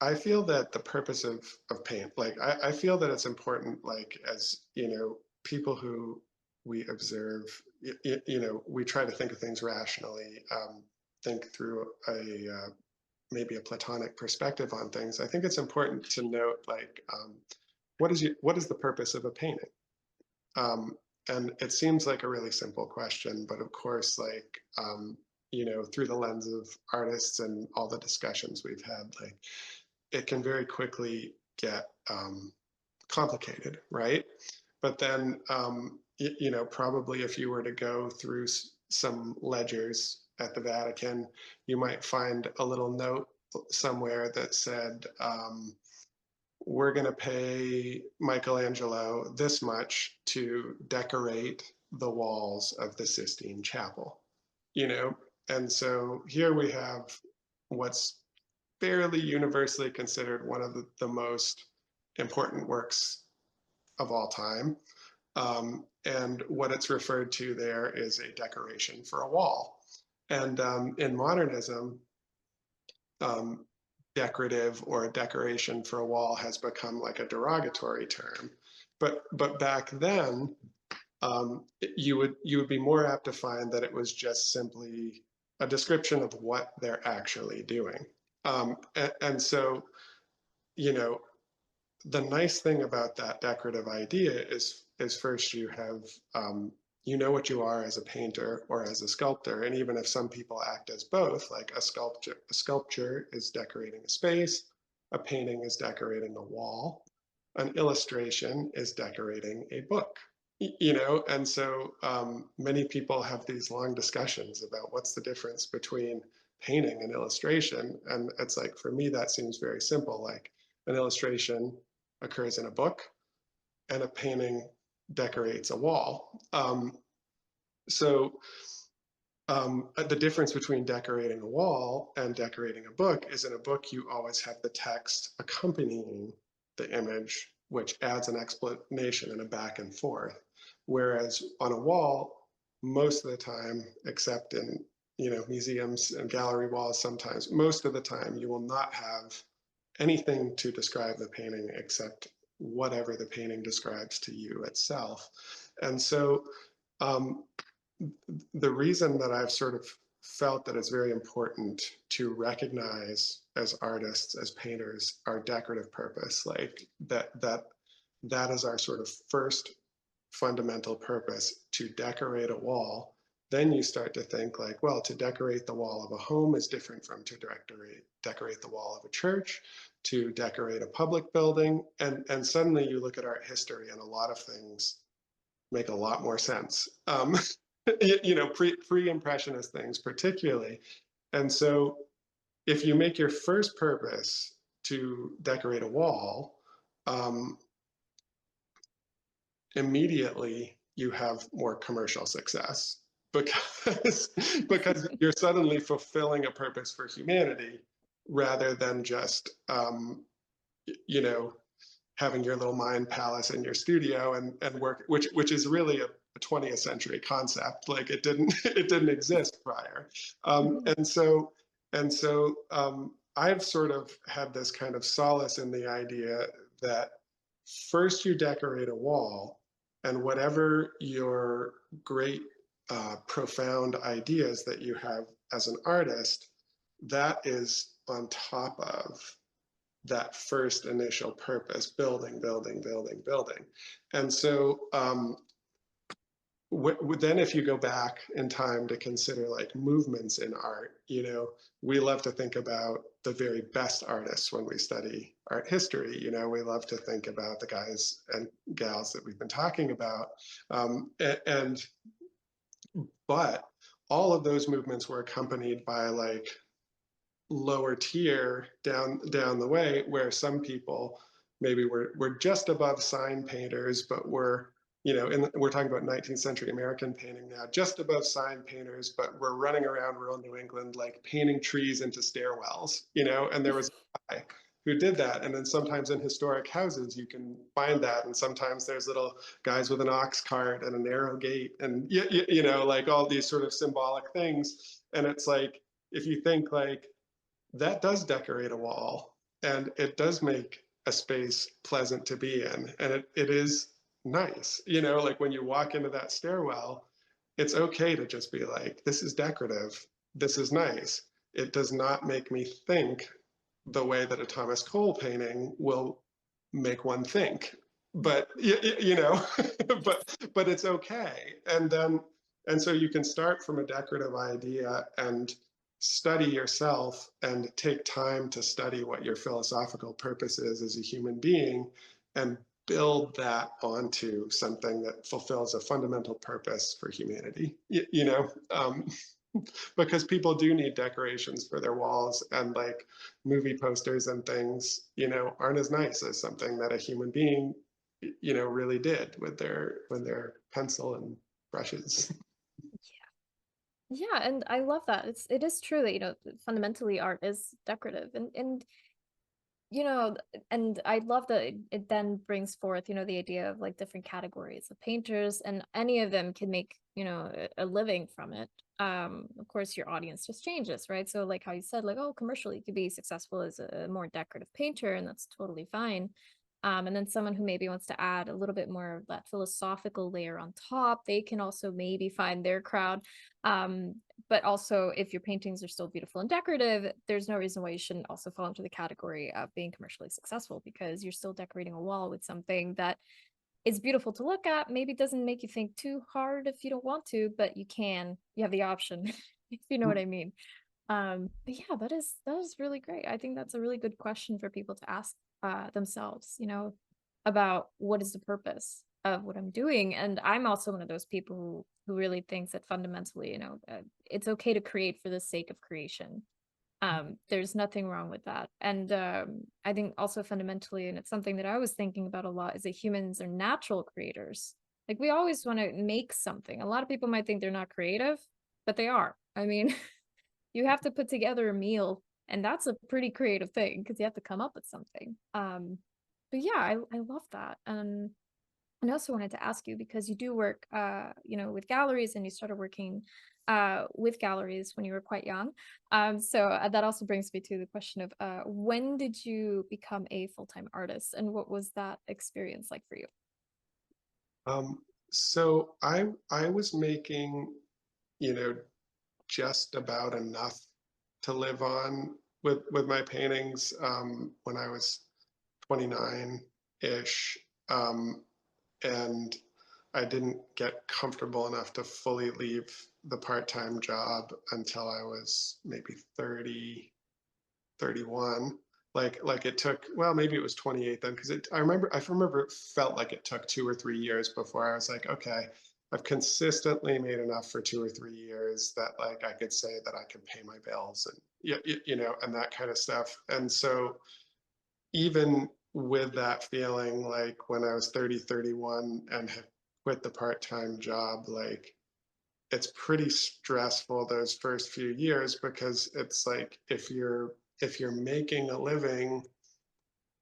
I feel that the purpose of paint, like I feel that it's important, like as you know, people who we observe, we try to think of things rationally, think through a maybe a Platonic perspective on things. I think it's important to note, like, what is the purpose of a painting? Um, and it seems like a really simple question, but of course, like, through the lens of artists and all the discussions we've had, like, it can very quickly get complicated, right? But then, probably if you were to go through some ledgers at the Vatican, you might find a little note somewhere that said, we're going to pay Michelangelo this much to decorate the walls of the Sistine Chapel, you know? And so here we have what's fairly universally considered one of the most important works of all time. And what it's referred to there is a decoration for a wall. And in modernism, um, decorative or a decoration for a wall has become like a derogatory term. But back then, you would be more apt to find that it was just simply a description of what they're actually doing. And so, you know, the nice thing about that decorative idea is first you have what you are as a painter or as a sculptor, and even if some people act as both, like a sculpture is decorating a space, a painting is decorating a wall, an illustration is decorating a book. And so many people have these long discussions about what's the difference between painting and illustration, and it's like, for me, that seems very simple. Like, an illustration occurs in a book and a painting decorates a wall. So the difference between decorating a wall and decorating a book is, in a book, you always have the text accompanying the image, which adds an explanation and a back and forth. Whereas on a wall, most of the time, except in museums and gallery walls, sometimes, most of the time, you will not have anything to describe the painting except whatever the painting describes to you itself. And so um, the reason that I've sort of felt that it's very important to recognize as artists, as painters, our decorative purpose, like that is our sort of first fundamental purpose, to decorate a wall. Then you start to think like, well, to decorate the wall of a home is different from to decorate the wall of a church, to decorate a public building. And suddenly you look at art history and a lot of things make a lot more sense. Pre-impressionist things particularly. And so if you make your first purpose to decorate a wall, immediately you have more commercial success, because you're suddenly fulfilling a purpose for humanity rather than just having your little mind palace in your studio and work, which is really a 20th century concept. Like, it didn't exist prior. And so I've sort of had this kind of solace in the idea that first you decorate a wall, and whatever your great profound ideas that you have as an artist, that is on top of that first initial purpose, building, building, building, building. And so then if you go back in time to consider like movements in art, we love to think about the very best artists when we study art history. We love to think about the guys and gals that we've been talking about. But all of those movements were accompanied by like lower tier down the way, where some people maybe were just above sign painters, but were, we're talking about 19th century American painting now, just above sign painters, but we're running around rural New England like painting trees into stairwells, and there was a guy who did that. And then sometimes in historic houses you can find that, and sometimes there's little guys with an ox cart and a narrow gate, and like all these sort of symbolic things. And it's like, if you think like, that does decorate a wall, and it does make a space pleasant to be in, and it is nice, like when you walk into that stairwell, it's okay to just be like, this is decorative, this is nice. It does not make me think the way that a Thomas Cole painting will make one think, but but it's okay. And so you can start from a decorative idea and study yourself and take time to study what your philosophical purpose is as a human being, and build that onto something that fulfills a fundamental purpose for humanity, because people do need decorations for their walls, and like movie posters and things, aren't as nice as something that a human being, really did with their pencil and brushes. Yeah, and I love that. It is true that, fundamentally art is decorative, and and I love that it then brings forth, the idea of like different categories of painters, and any of them can make, a living from it. Of course, your audience just changes, right? So like how you said, like, oh, commercially you could be successful as a more decorative painter, and that's totally fine. And then someone who maybe wants to add a little bit more of that philosophical layer on top, they can also maybe find their crowd. But also, if your paintings are still beautiful and decorative, there's no reason why you shouldn't also fall into the category of being commercially successful, because you're still decorating a wall with something that is beautiful to look at. Maybe doesn't make you think too hard if you don't want to, but you have the option, if you know what I mean. But yeah, that is really great. I think that's a really good question for people to ask themselves, about what is the purpose of what I'm doing. And I'm also one of those people who really thinks that fundamentally, it's okay to create for the sake of creation. There's nothing wrong with that. And I think also fundamentally, and it's something that I was thinking about a lot, is that humans are natural creators. Like we always want to make something. A lot of people might think they're not creative, but they are. I mean, you have to put together a meal, and that's a pretty creative thing because you have to come up with something. But yeah, I love that. And I also wanted to ask you, because you do work, with galleries, and you started working with galleries when you were quite young. So that also brings me to the question of when did you become a full-time artist, and what was that experience like for you? um, so I was making, you know just about enough to live on with my paintings, when I was 29-ish, and I didn't get comfortable enough to fully leave the part-time job until I was maybe 30, 31. Like it took, well, maybe it was 28 then, because I remember it felt like it took 2 or 3 years before I was like, okay, I've consistently made enough for 2 or 3 years that like I could say that I can pay my bills, and and that kind of stuff. And so even with that feeling, like when I was 30, 31 and had quit the part-time job, like it's pretty stressful those first few years, because it's like if you're making a living,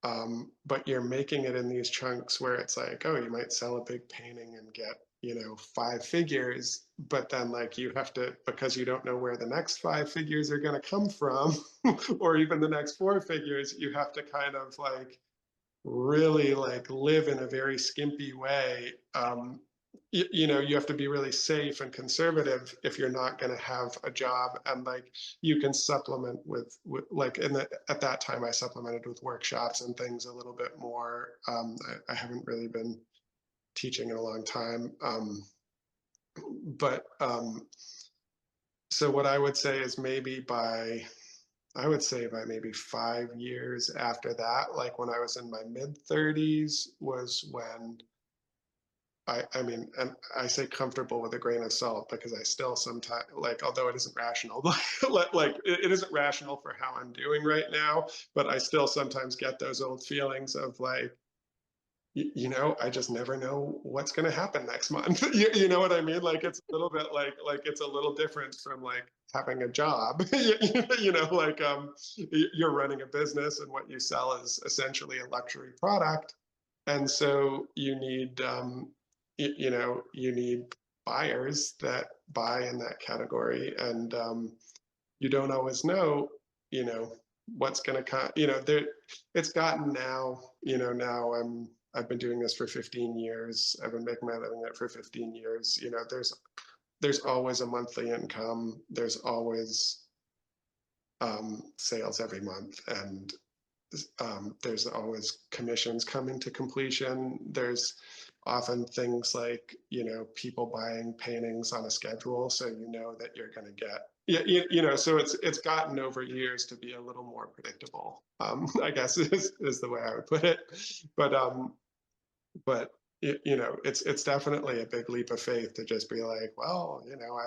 but you're making it in these chunks where it's like, oh, you might sell a big painting and get, 5 figures, but then like you have to, because you don't know where the next 5 figures are going to come from, or even the next 4 figures, you have to kind of like really like live in a very skimpy way. You have to be really safe and conservative if you're not going to have a job, and like you can supplement with like at that time I supplemented with workshops and things a little bit more. I haven't really been teaching in a long time, but so what I would say is I would say by maybe 5 years after that, like when I was in my mid 30s, was when I mean, and I say comfortable with a grain of salt, because I still sometimes, like, although it isn't rational, like it isn't rational for how I'm doing right now, but I still sometimes get those old feelings of like, I just never know what's going to happen next month. You know what I mean? Like it's a little bit like it's a little different from like having a job. Like you're running a business, and what you sell is essentially a luxury product, and so you need buyers that buy in that category, and you don't always know, you know what's going to come, you know, there, it's gotten now, you know, now I've been doing this for 15 years. I've been making my living at it for 15 years. You know, there's always a monthly income. There's always sales every month, and there's always commissions coming to completion. There's often things like, you know, people buying paintings on a schedule, so you know that you're going to get, yeah, you know, so it's gotten over years to be a little more predictable. I guess is the way I would put it. But you know, it's definitely a big leap of faith to just be like, well, you know,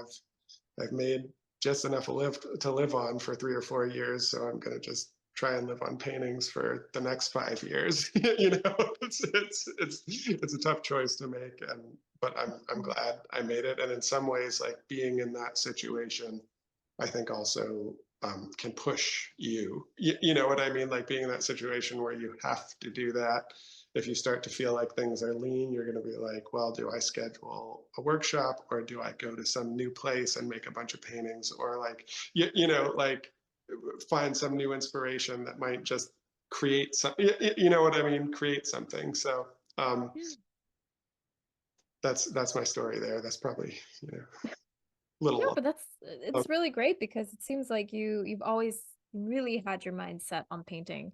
I've made just enough to live on for 3 or 4 years, so I'm going to just try and live on paintings for the next 5 years. You know, it's a tough choice to make, and but I'm glad I made it. And in some ways, like being in that situation, I think also can push you. You know what I mean? Like being in that situation where you have to do that. If you start to feel like things are lean, you're going to be like, well, do I schedule a workshop, or do I go to some new place and make a bunch of paintings, or like, you know, like find some new inspiration that might just create some, you know what I mean? Create something. So that's my story there. That's probably, you know, No, little. but it's really great because it seems like you've always really had your mind set on painting.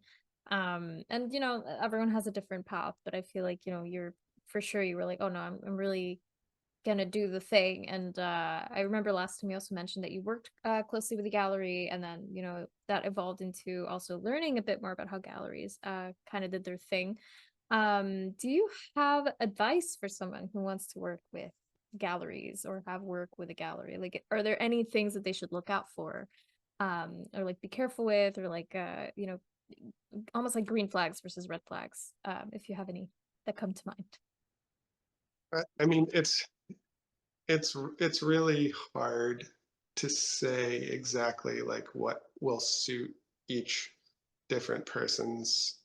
And you know, everyone has a different path, but I feel like, you know, you're for sure you were like, oh no, I'm really gonna do the thing. And I remember last time you also mentioned that you worked closely with the gallery, and then, you know, that evolved into also learning a bit more about how galleries kind of did their thing. Do you have advice for someone who wants to work with galleries or have work with a gallery? Like, are there any things that they should look out for, or like be careful with, or like, you know, almost like green flags versus red flags, if you have any that come to mind? I mean, it's really hard to say exactly like what will suit each different person's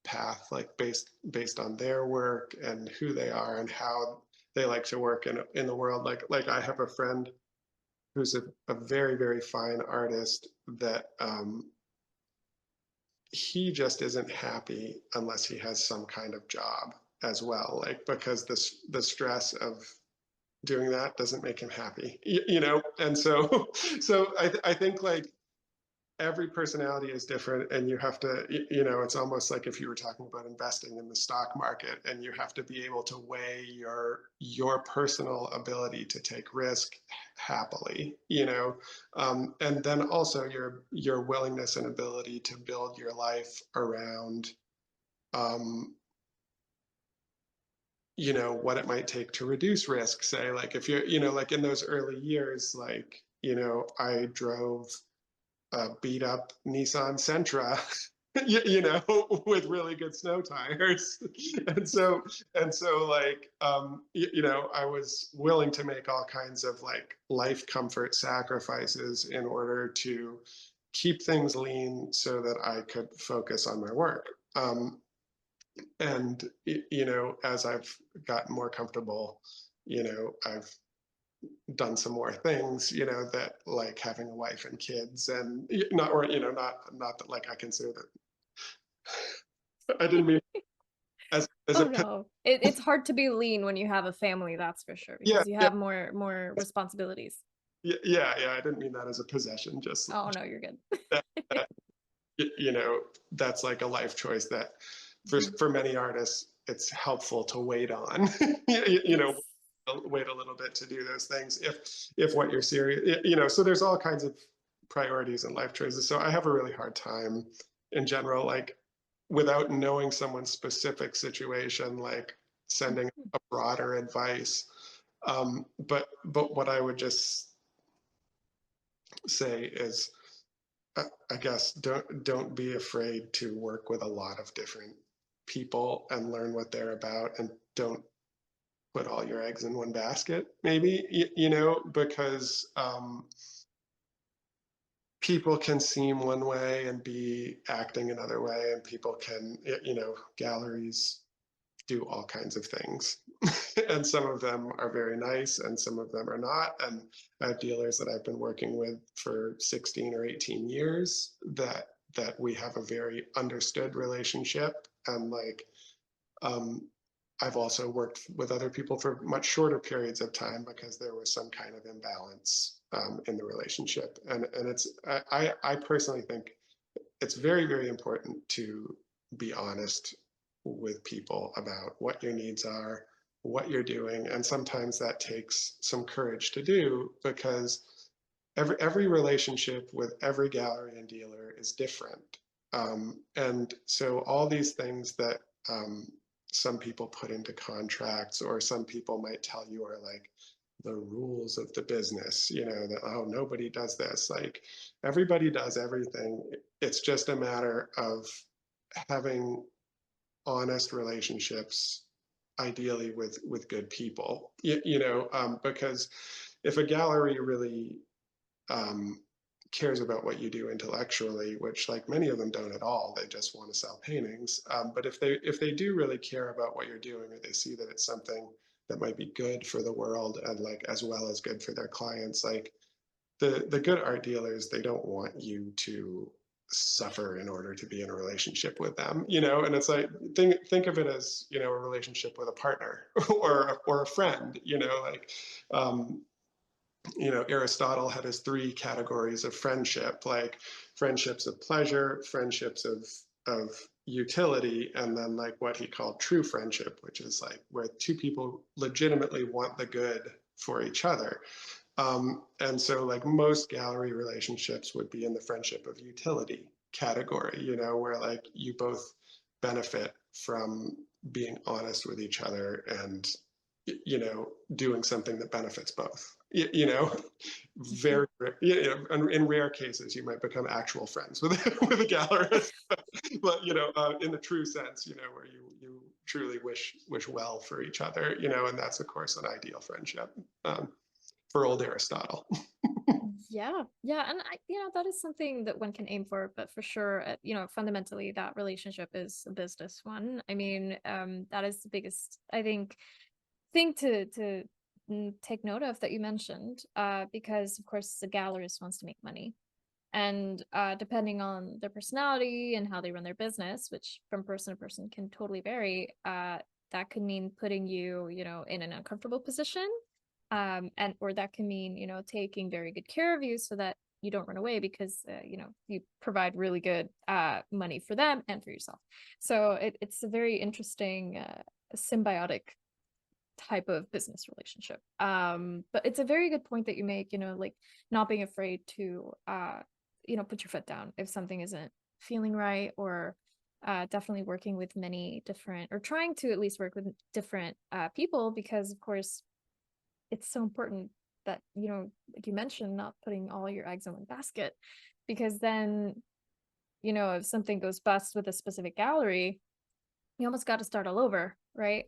path, like based on their work and who they are and how they like to work in the world. Like I have a friend who's a very, very fine artist that he just isn't happy unless he has some kind of job as well, like because the stress of doing that doesn't make him happy, you know. And so so I think like every personality is different, and you have to, you know, it's almost like if you were talking about investing in the stock market, and you have to be able to weigh your personal ability to take risk happily, you know, and then also your willingness and ability to build your life around um, you know, what it might take to reduce risk. Say like if you're, you know, like in those early years, like, you know, I drove a beat up Nissan Sentra, you know, with really good snow tires. And so like, you know, I was willing to make all kinds of like life comfort sacrifices in order to keep things lean so that I could focus on my work. And you know, as I've gotten more comfortable, you know, I've done some more things, you know, that like having a wife and kids, and not, or you know, not that like I consider that, I didn't mean as Oh a no, it's hard to be lean when you have a family, that's for sure, yeah, because you yeah, have more responsibilities. yeah, I didn't mean that as a possession, just Oh no, you're good. that, that you know, that's like a life choice that for many artists it's helpful to wait on. You know, Yes. wait a little bit to do those things if what you're serious, you know. So there's all kinds of priorities and life choices. So I have a really hard time in general, like without knowing someone's specific situation, like sending a broader advice. But what I would just say is, I guess don't be afraid to work with a lot of different people and learn what they're about, and don't put all your eggs in one basket, maybe, you know, because people can seem one way and be acting another way, and people can, you know, galleries do all kinds of things. And some of them are very nice and some of them are not. And I have dealers that I've been working with for 16 or 18 years that that we have a very understood relationship. And like, um, I've also worked with other people for much shorter periods of time because there was some kind of imbalance in the relationship. And it's, I personally think it's very, very important to be honest with people about what your needs are, what you're doing. And sometimes that takes some courage to do because every relationship with every gallery and dealer is different. And so all these things that some people put into contracts or some people might tell you are like the rules of the business, that, oh, nobody does this. Like everybody does everything. It's just a matter of having honest relationships, ideally with good people, because if a gallery really cares about what you do intellectually, which like many of them don't at all. They just want to sell paintings. But if they do really care about what you're doing, or they see that it's something that might be good for the world and like as well as good for their clients, like the good art dealers, they don't want you to suffer in order to be in a relationship with them, and it's like think of it as a relationship with a partner or a friend, like um Aristotle had his three categories of friendship, like friendships of pleasure, friendships of utility, and then like what he called true friendship, which is like where two people legitimately want the good for each other. And so like most gallery relationships would be in the friendship of utility category, where like you both benefit from being honest with each other and doing something that benefits both. Very, in rare cases, you might become actual friends with with a gallerist, but in the true sense, where you truly wish well for each other, and that's of course an ideal friendship for old Aristotle. Yeah, yeah, and that is something that one can aim for, but for sure, fundamentally that relationship is a business one. I mean, that is the biggest, I think, thing to take note of that you mentioned, because of course the gallerist wants to make money, and depending on their personality and how they run their business, which from person to person can totally vary, that could mean putting you, in an uncomfortable position, and or that can mean, taking very good care of you so that you don't run away because you provide really good money for them and for yourself. So it's a very interesting symbiotic type of business relationship. But it's a very good point that you make, like not being afraid to put your foot down if something isn't feeling right, or definitely working with many different, or trying to at least work with different people, because of course it's so important that, like you mentioned, not putting all your eggs in one basket, because then, if something goes bust with a specific gallery, you almost got to start all over, right?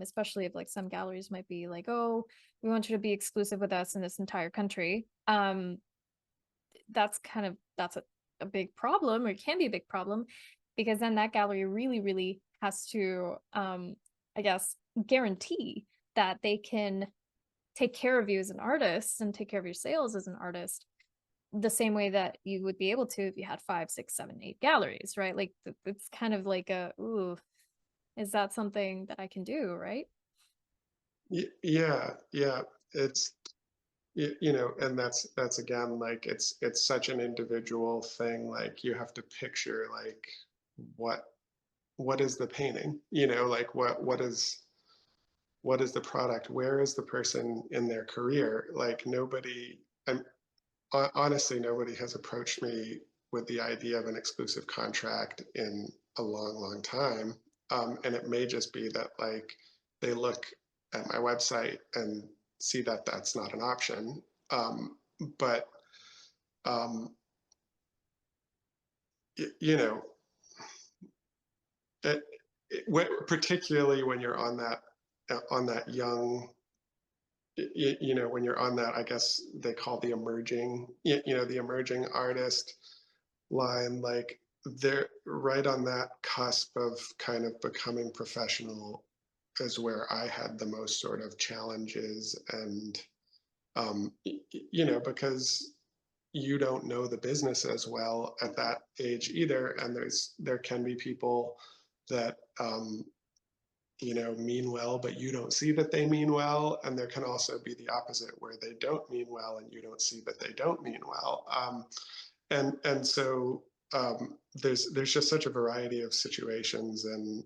Especially if like some galleries might be like, oh, we want you to be exclusive with us in this entire country. That's a big problem, or it can be a big problem, because then that gallery really, really has to, I guess, guarantee that they can take care of you as an artist and take care of your sales as an artist the same way that you would be able to if you had 5, 6, 7, 8 galleries, right? Like it's kind of like ooh, is that something that I can do, right? Yeah, it's and that's again like it's such an individual thing. Like you have to picture like what what is the painting, like what is the product, where is the person in their career. Like nobody, I'm honestly, nobody has approached me with the idea of an exclusive contract in a long time. And it may just be that like they look at my website and see that that's not an option. But um, you know, particularly when you're on that young, when you're on that, I guess they call the emerging, the emerging artist line, like they're right on that cusp of kind of becoming professional is where I had the most sort of challenges. And because you don't know the business as well at that age either. And there can be people that mean well, but you don't see that they mean well. And there can also be the opposite where they don't mean well and you don't see that they don't mean well. And so there's just such a variety of situations, and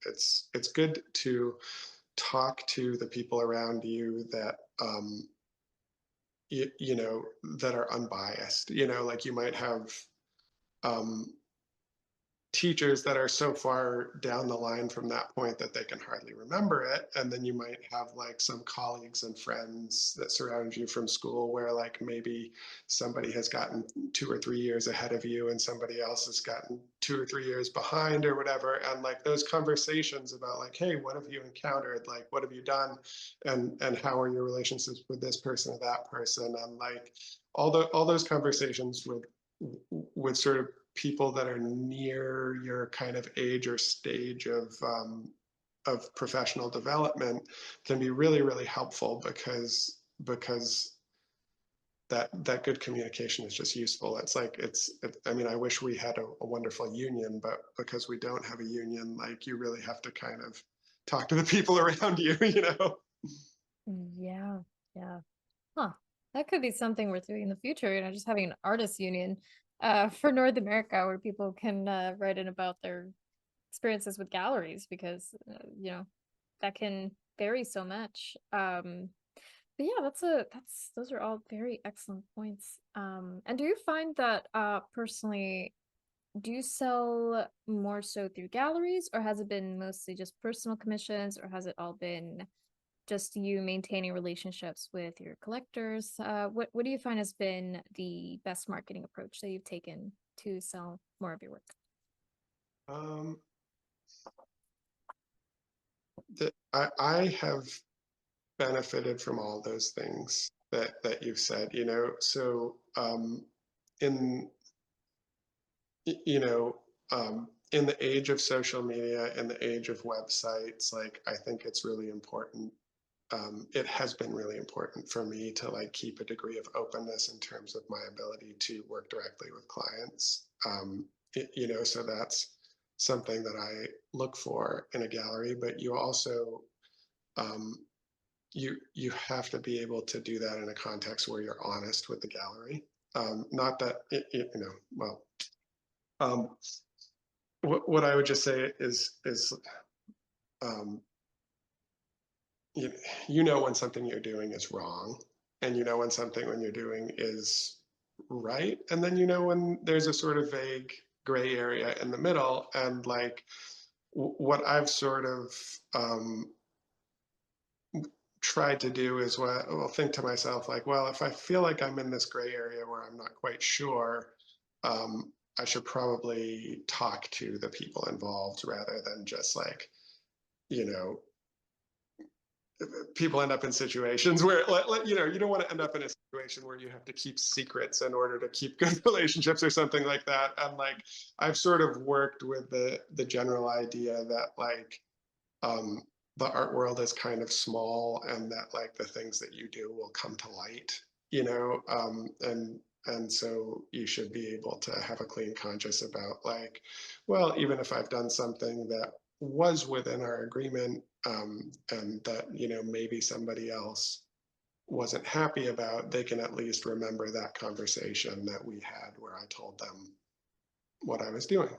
it's good to talk to the people around you that that are unbiased. Like you might have um, teachers that are so far down the line from that point that they can hardly remember it, and then you might have like some colleagues and friends that surround you from school where like maybe somebody has gotten 2 or 3 years ahead of you and somebody else has gotten 2 or 3 years behind or whatever, and like those conversations about like, hey, what have you encountered, like what have you done, and how are your relationships with this person or that person, and like all those conversations with sort of people that are near your kind of age or stage of professional development can be really, really helpful, because that good communication is just useful. It's like I mean, I wish we had a wonderful union, but because we don't have a union, like you really have to kind of talk to the people around you, you know. Yeah, yeah. Huh. That could be something worth doing in the future, just having an artist union for North America where people can write in about their experiences with galleries because that can vary so much. But yeah, those are all very excellent points. And do you find that personally, do you sell more so through galleries, or has it been mostly just personal commissions, or has it all been just you maintaining relationships with your collectors? What do you find has been the best marketing approach that you've taken to sell more of your work? um, I have benefited from all those things that you've said, so in you know in the age of social media, in the age of websites, like I think it's really important. It has been really important for me to like keep a degree of openness in terms of my ability to work directly with clients. So that's something that I look for in a gallery, but you also um, you have to be able to do that in a context where you're honest with the gallery. Not that well. Um, what I would just say is um, you, you know when something you're doing is wrong, and you know when something when you're doing is right, and then you know when there's a sort of vague gray area in the middle, and like what I've sort of tried to do is well, think to myself like, well, if I feel like I'm in this gray area where I'm not quite sure, I should probably talk to the people involved rather than just like, you know, people end up in situations where you don't want to end up in a situation where you have to keep secrets in order to keep good relationships or something like that. And like I've sort of worked with the general idea that like um the art world is kind of small, and that like the things that you do will come to light, and so you should be able to have a clean conscience about like, well, even if I've done something that was within our agreement, and that maybe somebody else wasn't happy about, they can at least remember that conversation that we had where I told them what I was doing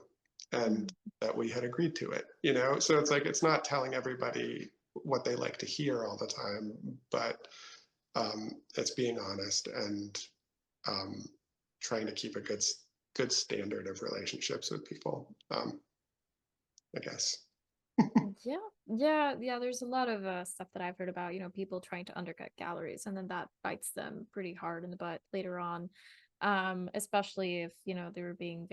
and that we had agreed to it. So it's like it's not telling everybody what they like to hear all the time, but it's being honest and um, trying to keep a good standard of relationships with people, I guess. Yeah, yeah. There's a lot of stuff that I've heard about, people trying to undercut galleries, and then that bites them pretty hard in the butt later on. Especially if, they were being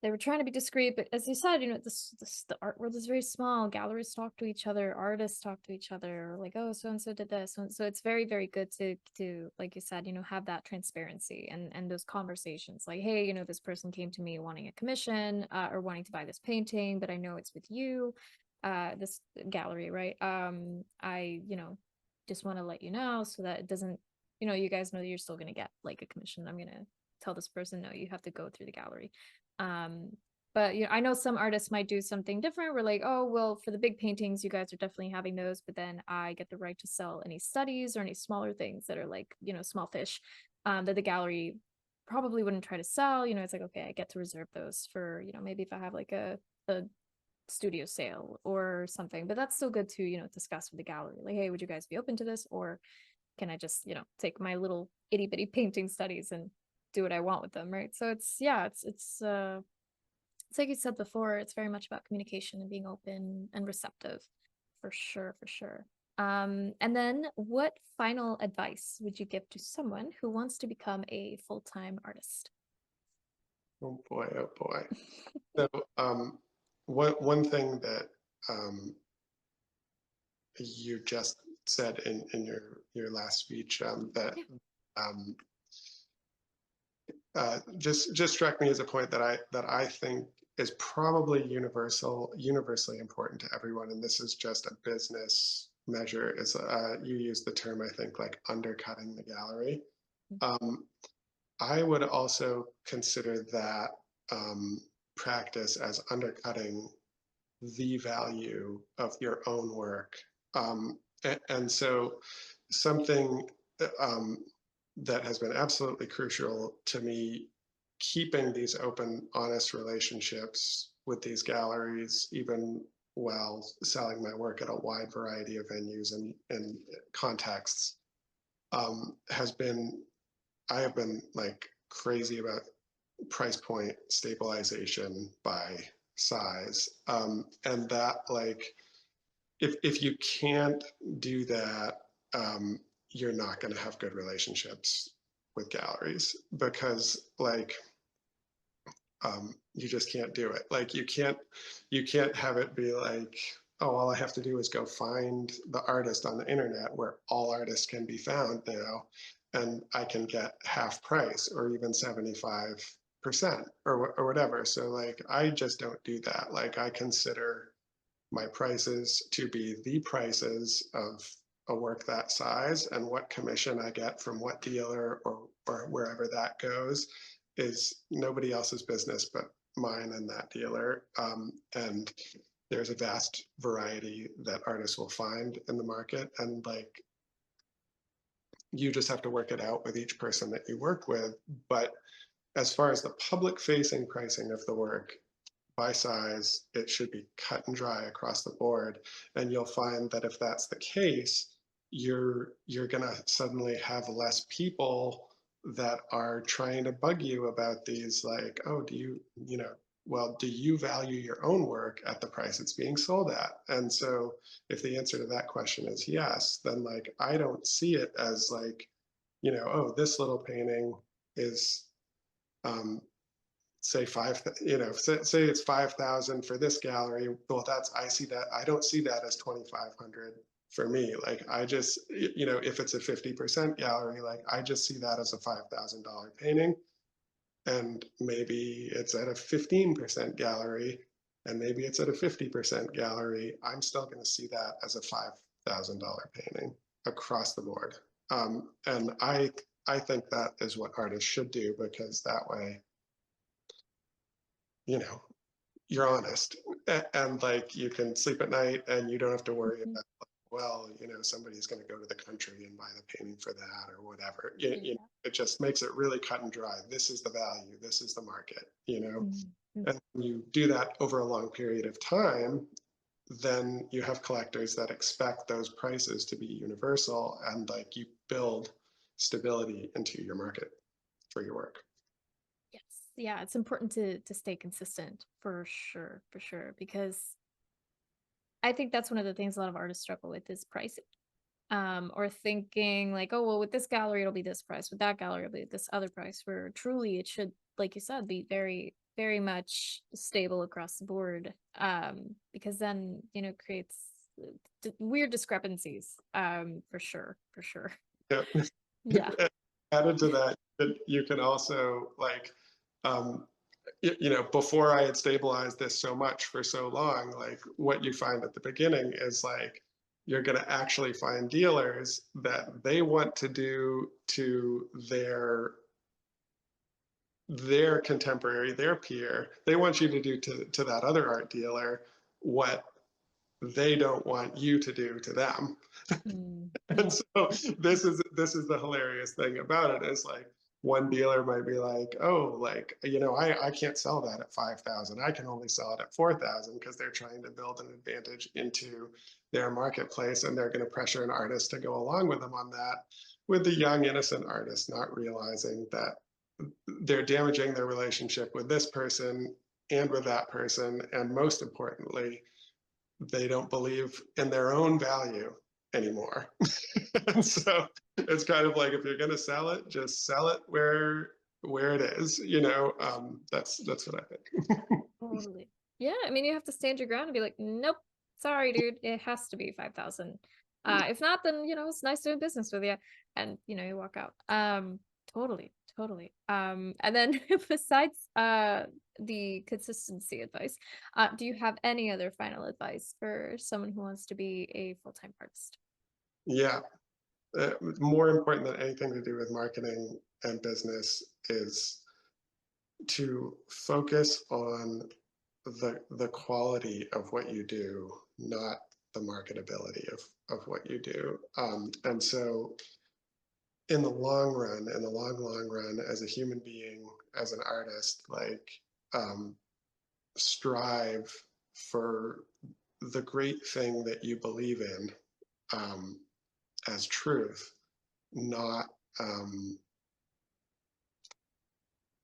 they were trying to be discreet, but as you said, the art world is very small. Galleries talk to each other, artists talk to each other, like, oh, so and so did this. So it's very, very good to like you said, have that transparency and those conversations. Like, hey, this person came to me wanting a commission, or wanting to buy this painting, but I know it's with you, this gallery, right? I just want to let you know so that it doesn't you guys know that you're still going to get like a commission. I'm going to tell this person, no, you have to go through the gallery. But I know some artists might do something different. We're like, oh, well, for the big paintings, you guys are definitely having those, but then I get the right to sell any studies or any smaller things that are like, small fish, that the gallery probably wouldn't try to sell. It's like, okay, I get to reserve those for, maybe if I have like a studio sale or something. But that's still good to, discuss with the gallery. Like, hey, would you guys be open to this? Or can I just, take my little itty bitty painting studies and do what I want with them, right? So it's like you said before, it's very much about communication and being open and receptive, for sure, for sure. And then what final advice would you give to someone who wants to become a full-time artist? Oh boy, oh boy. So one thing that you just said in your last speech, that um, just struck me as a point that I think is probably universally important to everyone, and this is just a business measure. Is you use the term, I think, like undercutting the gallery. I would also consider that practice as undercutting the value of your own work. And so something um, that has been absolutely crucial to me, keeping these open, honest relationships with these galleries, even while selling my work at a wide variety of venues and contexts, has been, I have been like crazy about price point stabilization by size. And that, like, if you can't do that, you're not going to have good relationships with galleries, because like you just can't do it. Like you can't have it be like, oh, all I have to do is go find the artist on the internet where all artists can be found now, and I can get half price or even 75% or whatever. So like I just don't do that. Like I consider my prices to be the prices of a work that size, and what commission I get from what dealer or wherever that goes is nobody else's business but mine and that dealer. And there's a vast variety that artists will find in the market, and like you just have to work it out with each person that you work with. But as far as the public facing pricing of the work, by size, it should be cut and dry across the board. And you'll find that if that's the case, you're gonna suddenly have less people that are trying to bug you about these, like, oh, well, do you value your own work at the price it's being sold at? And so if the answer to that question is yes, then like I don't see it as like, oh, this little painting is say say it's 5,000 for this gallery. Well, I don't see that as 2,500 for me. Like I just, if it's a 50% gallery, like I just see that as a $5,000 painting. And maybe it's at a 15% gallery, and maybe it's at a 50% gallery. I'm still going to see that as a $5,000 painting across the board. And I think that is what artists should do, because that way, you're honest, and like you can sleep at night and you don't have to worry about, well, somebody's going to go to the country and buy the painting for that or whatever. It just makes it really cut and dry. This is the value, this is the market. And when you do that over a long period of time, then you have collectors that expect those prices to be universal, and like you build stability into your market for your work. Yeah, it's important to stay consistent, for sure, because I think that's one of the things a lot of artists struggle with is pricing. Or thinking like, oh, well, with this gallery it'll be this price, with that gallery it'll be this other price, where truly it should, like you said, be very, very much stable across the board. Because then, creates weird discrepancies. For sure. Yeah. Yeah. Added to that, you can also like, before I had stabilized this so much for so long, like what you find at the beginning is like you're going to actually find dealers that they want to do to their contemporary, their peer. They want you to do to that other art dealer what they don't want you to do to them. And so this is the hilarious thing about it is like one dealer might be like, oh, like, I can't sell that at 5,000. I can only sell it at 4,000 because they're trying to build an advantage into their marketplace, and they're going to pressure an artist to go along with them on that, with the young innocent artist not realizing that they're damaging their relationship with this person and with that person, and most importantly, they don't believe in their own value anymore. And so it's kind of like, if you're going to sell it, just sell it where it is. That's what I think. Totally. Yeah, I mean, you have to stand your ground and be like, nope, sorry, dude, it has to be 5,000. If not, then it's nice doing business with you, and you walk out. Totally, totally. And then besides the consistency advice, do you have any other final advice for someone who wants to be a full-time artist? Yeah, more important than anything to do with marketing and business is to focus on the quality of what you do, not the marketability of what you do. And so in the long run, in the long run, as a human being, as an artist, like, um, strive for the great thing that you believe in, um, as truth, not,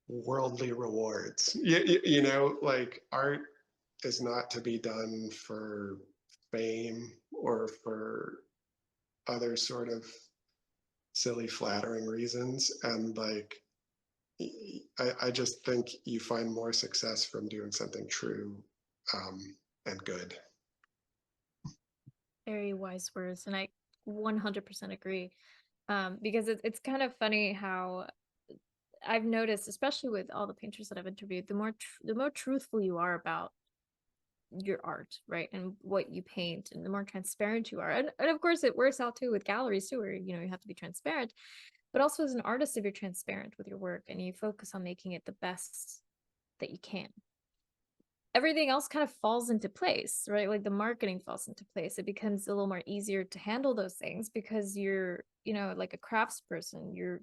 worldly rewards. Like, art is not to be done for fame or for other sort of silly, flattering reasons. And like, I just think you find more success from doing something true, and good. Very wise words, and I 100% agree. Because it's kind of funny how I've noticed, especially with all the painters that I've interviewed, the more truthful you are about your art, right, and what you paint, and the more transparent you are, and of course it works out too with galleries too, where you have to be transparent, but also as an artist, if you're transparent with your work and you focus on making it the best that you can, everything else kind of falls into place, right? Like the marketing falls into place. It becomes a little more easier to handle those things because you're, like a craftsperson, you're,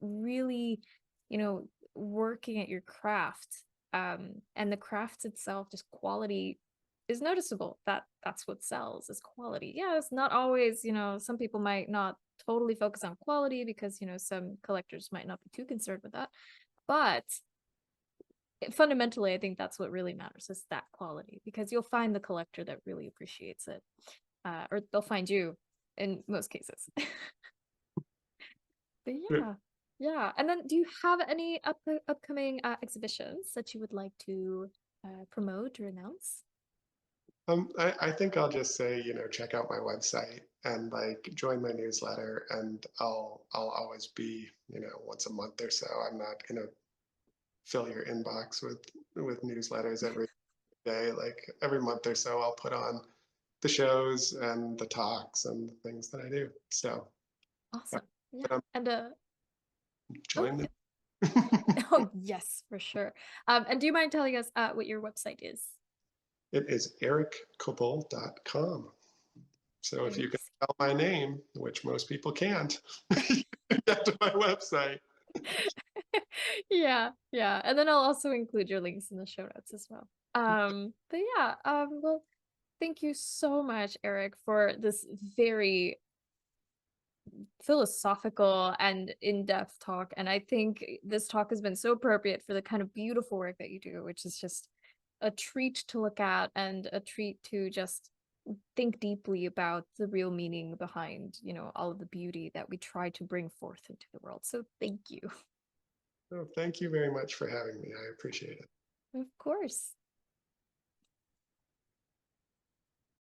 really, working at your craft. And the craft itself, just quality is noticeable. That's what sells, is quality. Yeah, it's not always, some people might not totally focus on quality because, some collectors might not be too concerned with that. But fundamentally, I think that's what really matters, is that quality, because you'll find the collector that really appreciates it, or they'll find you in most cases. But yeah, yeah. And then, do you have any upcoming exhibitions that you would like to promote or announce? I think I'll just say, check out my website and like join my newsletter, and I'll always be, once a month or so. I'm not gonna fill your inbox with newsletters every day. Like every month or so, I'll put on the shows and the talks and the things that I do. So, Awesome. Yeah. but And oh, join yeah. the. Oh yes, for sure. And do you mind telling us what your website is? It is erikkoeppel.com. So if Very you can spell my name, which most people can't, you can get to my website. Yeah, yeah. And then I'll also include your links in the show notes as well. But yeah, well, thank you so much, Erik, for this very philosophical and in-depth talk. And I think this talk has been so appropriate for the kind of beautiful work that you do, which is just a treat to look at and a treat to just think deeply about the real meaning behind, all of the beauty that we try to bring forth into the world. So thank you. Oh, thank you very much for having me. I appreciate it. Of course.